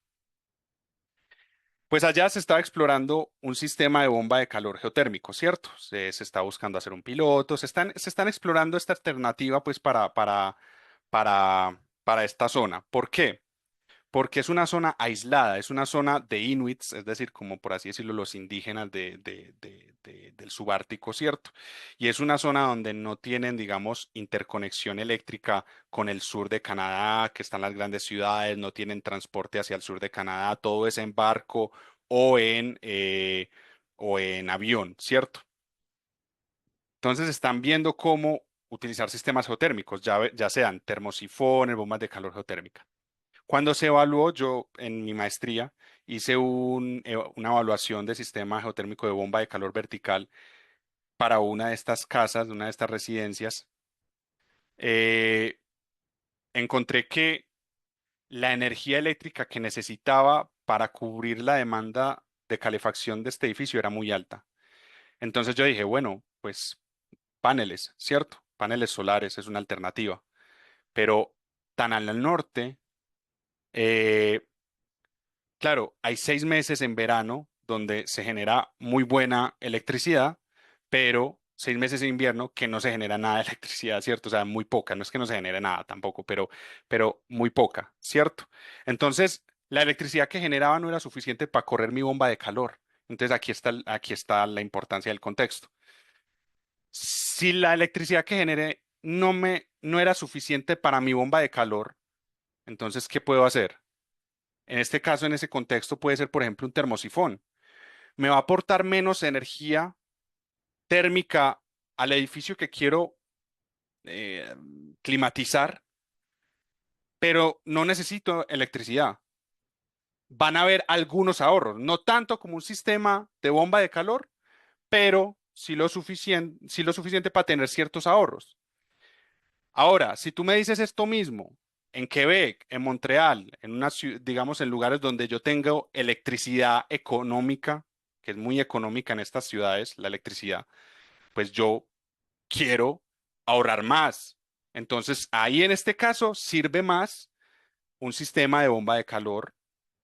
Pues allá se estaba explorando un sistema de bomba de calor geotérmico, ¿cierto? Se está buscando hacer un piloto, se están explorando esta alternativa pues para esta zona. ¿Por qué? Porque es una zona aislada, es una zona de inuits, es decir, como por así decirlo, los indígenas del subártico, ¿cierto? Y es una zona donde no tienen, digamos, interconexión eléctrica con el sur de Canadá, que están las grandes ciudades, no tienen transporte hacia el sur de Canadá, todo es en barco o en avión, ¿cierto? Entonces están viendo cómo utilizar sistemas geotérmicos, ya sean termosifones, bombas de calor geotérmica. Cuando se evaluó, yo en mi maestría hice una evaluación de sistema geotérmico de bomba de calor vertical para una de estas casas, una de estas residencias. Eh, Encontré que la energía eléctrica que necesitaba para cubrir la demanda de calefacción de este edificio era muy alta. Entonces yo dije, bueno, pues paneles, ¿cierto? Paneles solares es una alternativa, pero tan al norte. eh, Claro, hay 6 meses en verano donde se genera muy buena electricidad, pero 6 meses de invierno que no se genera nada de electricidad, ¿cierto? O sea, muy poca, no es que no se genere nada tampoco, pero muy poca, ¿cierto? Entonces, la electricidad que generaba no era suficiente para correr mi bomba de calor. Entonces, aquí está la importancia del contexto. Si la electricidad que generé no era suficiente para mi bomba de calor, entonces, ¿qué puedo hacer? En este caso, en ese contexto, puede ser, por ejemplo, un termosifón. Me va a aportar menos energía térmica al edificio que quiero eh, climatizar, pero no necesito electricidad. Van a haber algunos ahorros, no tanto como un sistema de bomba de calor, pero sí lo suficiente para tener ciertos ahorros. Ahora, si tú me dices esto mismo en Quebec, en Montreal, digamos en lugares donde yo tengo electricidad económica, que es muy económica en estas ciudades, la electricidad, pues yo quiero ahorrar más. Entonces, ahí en este caso sirve más un sistema de bomba de calor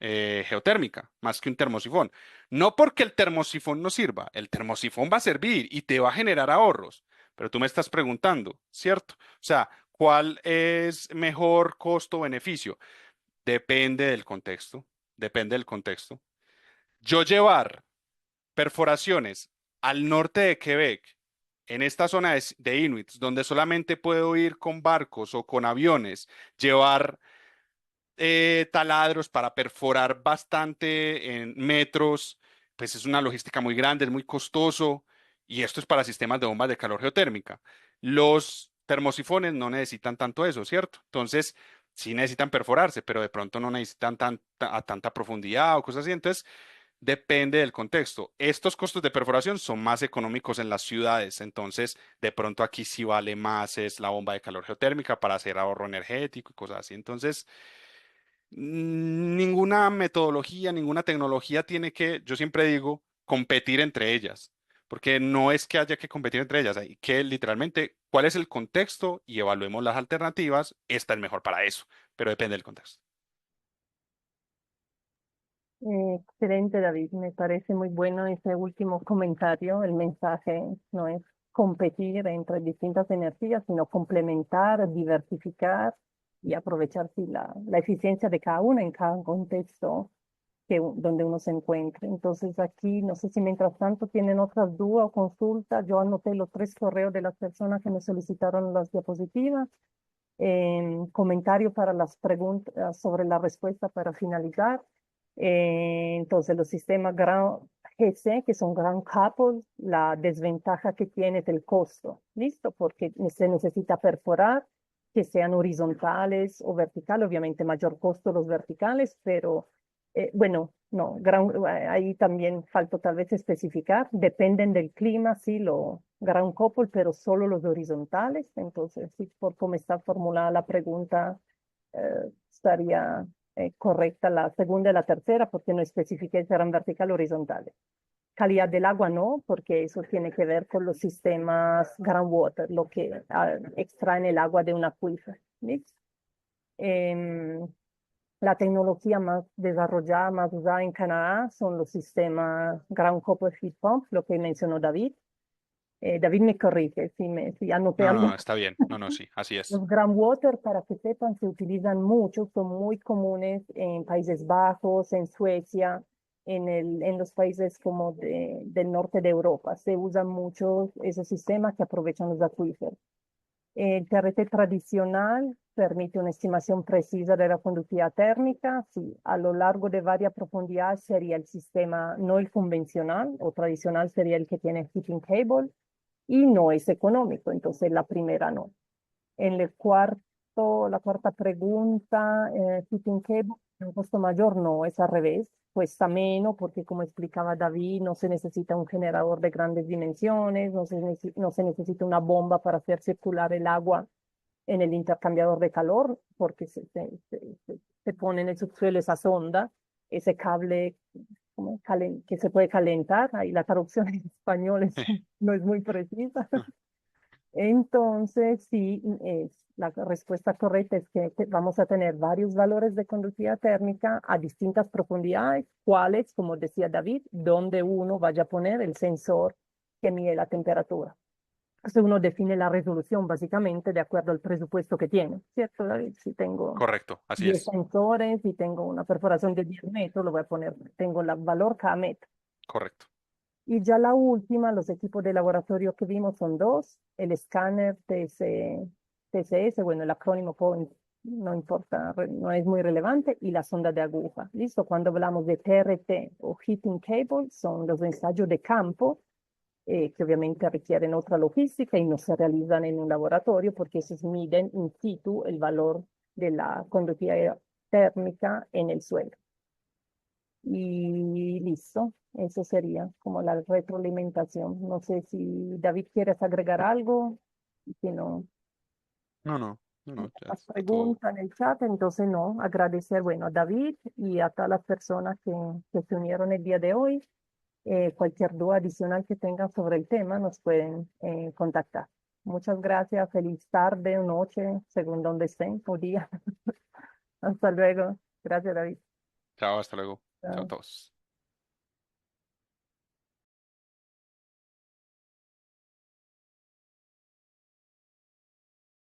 geotérmica, más que un termosifón. No porque el termosifón no sirva, el termosifón va a servir y te va a generar ahorros, pero tú me estás preguntando, ¿cierto? O sea, ¿cuál es mejor costo-beneficio? Depende del contexto, depende del contexto. Yo llevar perforaciones al norte de Quebec, en esta zona de Inuits, donde solamente puedo ir con barcos o con aviones, llevar taladros para perforar bastante en metros, pues es una logística muy grande, es muy costoso, y esto es para sistemas de bombas de calor geotérmica. Los termosifones no necesitan tanto eso, ¿cierto? Entonces, sí necesitan perforarse, pero de pronto no necesitan a tanta profundidad o cosas así. Entonces, depende del contexto. Estos costos de perforación son más económicos en las ciudades, entonces de pronto aquí sí vale más es la bomba de calor geotérmica para hacer ahorro energético y cosas así. Entonces, ninguna metodología, ninguna tecnología tiene que, yo siempre digo, competir entre ellas, porque no es que haya que competir entre ellas, hay que literalmente, ¿cuál es el contexto? Y evaluemos las alternativas, esta es mejor para eso, pero depende del contexto. Excelente, David. Me parece muy bueno ese último comentario. El mensaje no es competir entre distintas energías, sino complementar, diversificar y aprovechar sí, la eficiencia de cada una en cada contexto donde uno se encuentre. Entonces aquí, no sé si mientras tanto tienen otras dudas o consultas. Yo anoté los 3 correos de las personas que me solicitaron las diapositivas. Comentario para las preguntas sobre la respuesta para finalizar. Entonces, los sistemas Ground GC, que son Ground Coupled, la desventaja que tiene es el costo, ¿listo? Porque se necesita perforar, que sean horizontales o verticales, obviamente mayor costo los verticales, pero bueno, no, ahí también falta tal vez especificar, dependen del clima, sí, lo ground couple, pero solo los horizontales. Entonces, sí, por cómo está formulada la pregunta, estaría correcta la segunda y la tercera, porque no especifiqué si eran vertical o horizontales. Calidad del agua no, porque eso tiene que ver con los sistemas groundwater, lo que extraen el agua de un acuífero. ¿Listo? Em, la tecnología más desarrollada, más usada en Canadá son los sistemas Ground Copper Heat Pump, lo que mencionó David. David me corrige si anoté No, algo. no, está bien, no, no, sí, así es. Los groundwater, para que sepan, se utilizan mucho, son muy comunes en Países Bajos, en Suecia, en los países como del norte de Europa. Se usan mucho esos sistemas que aprovechan los acuíferos. El TRT tradicional permite una estimación precisa de la conductividad térmica. Sí, a lo largo de varias profundidades sería el sistema, no el convencional o tradicional sería el que tiene heating cable y no es económico, entonces la primera no. En el cuarto, la cuarta pregunta, heating cable, un costo mayor, no, es al revés, cuesta menos porque como explicaba David, no se necesita un generador de grandes dimensiones, no se necesita una bomba para hacer circular el agua en el intercambiador de calor, porque se pone en el subsuelo esa sonda, ese cable que se puede calentar, ahí la traducción en español no es muy precisa. Entonces, sí, la respuesta correcta es que vamos a tener varios valores de conductividad térmica a distintas profundidades, cuáles, como decía David, donde uno vaya a poner el sensor que mide la temperatura. Entonces uno define la resolución básicamente de acuerdo al presupuesto que tiene, ¿cierto, David? Si tengo Correcto, así 10 es. sensores, si tengo una perforación de 10 metros, lo voy a poner, tengo el valor cada metro. Correcto. Y ya la última, los equipos de laboratorio que vimos son dos, el escáner TCS, bueno, el acrónimo point no importa, no es muy relevante, y la sonda de aguja. ¿Listo? Cuando hablamos de TRT o heating cable, son los ensayos de campo, que obviamente requieren otra logística y no se realizan en un laboratorio porque esos miden in situ el valor de la conductividad térmica en el suelo. Y listo, eso sería como la retroalimentación. No sé si David quieres agregar algo, si no, No, no, no, no, ya más está todo. preguntas en el chat, entonces no, agradecer, bueno, a David y a todas las personas que se unieron el día de hoy. Cualquier duda adicional que tengan sobre el tema nos pueden contactar. Muchas gracias, feliz tarde o noche, según donde estén, o día. Hasta luego. Gracias, David. Chao, hasta luego. Chao a Chao. todos.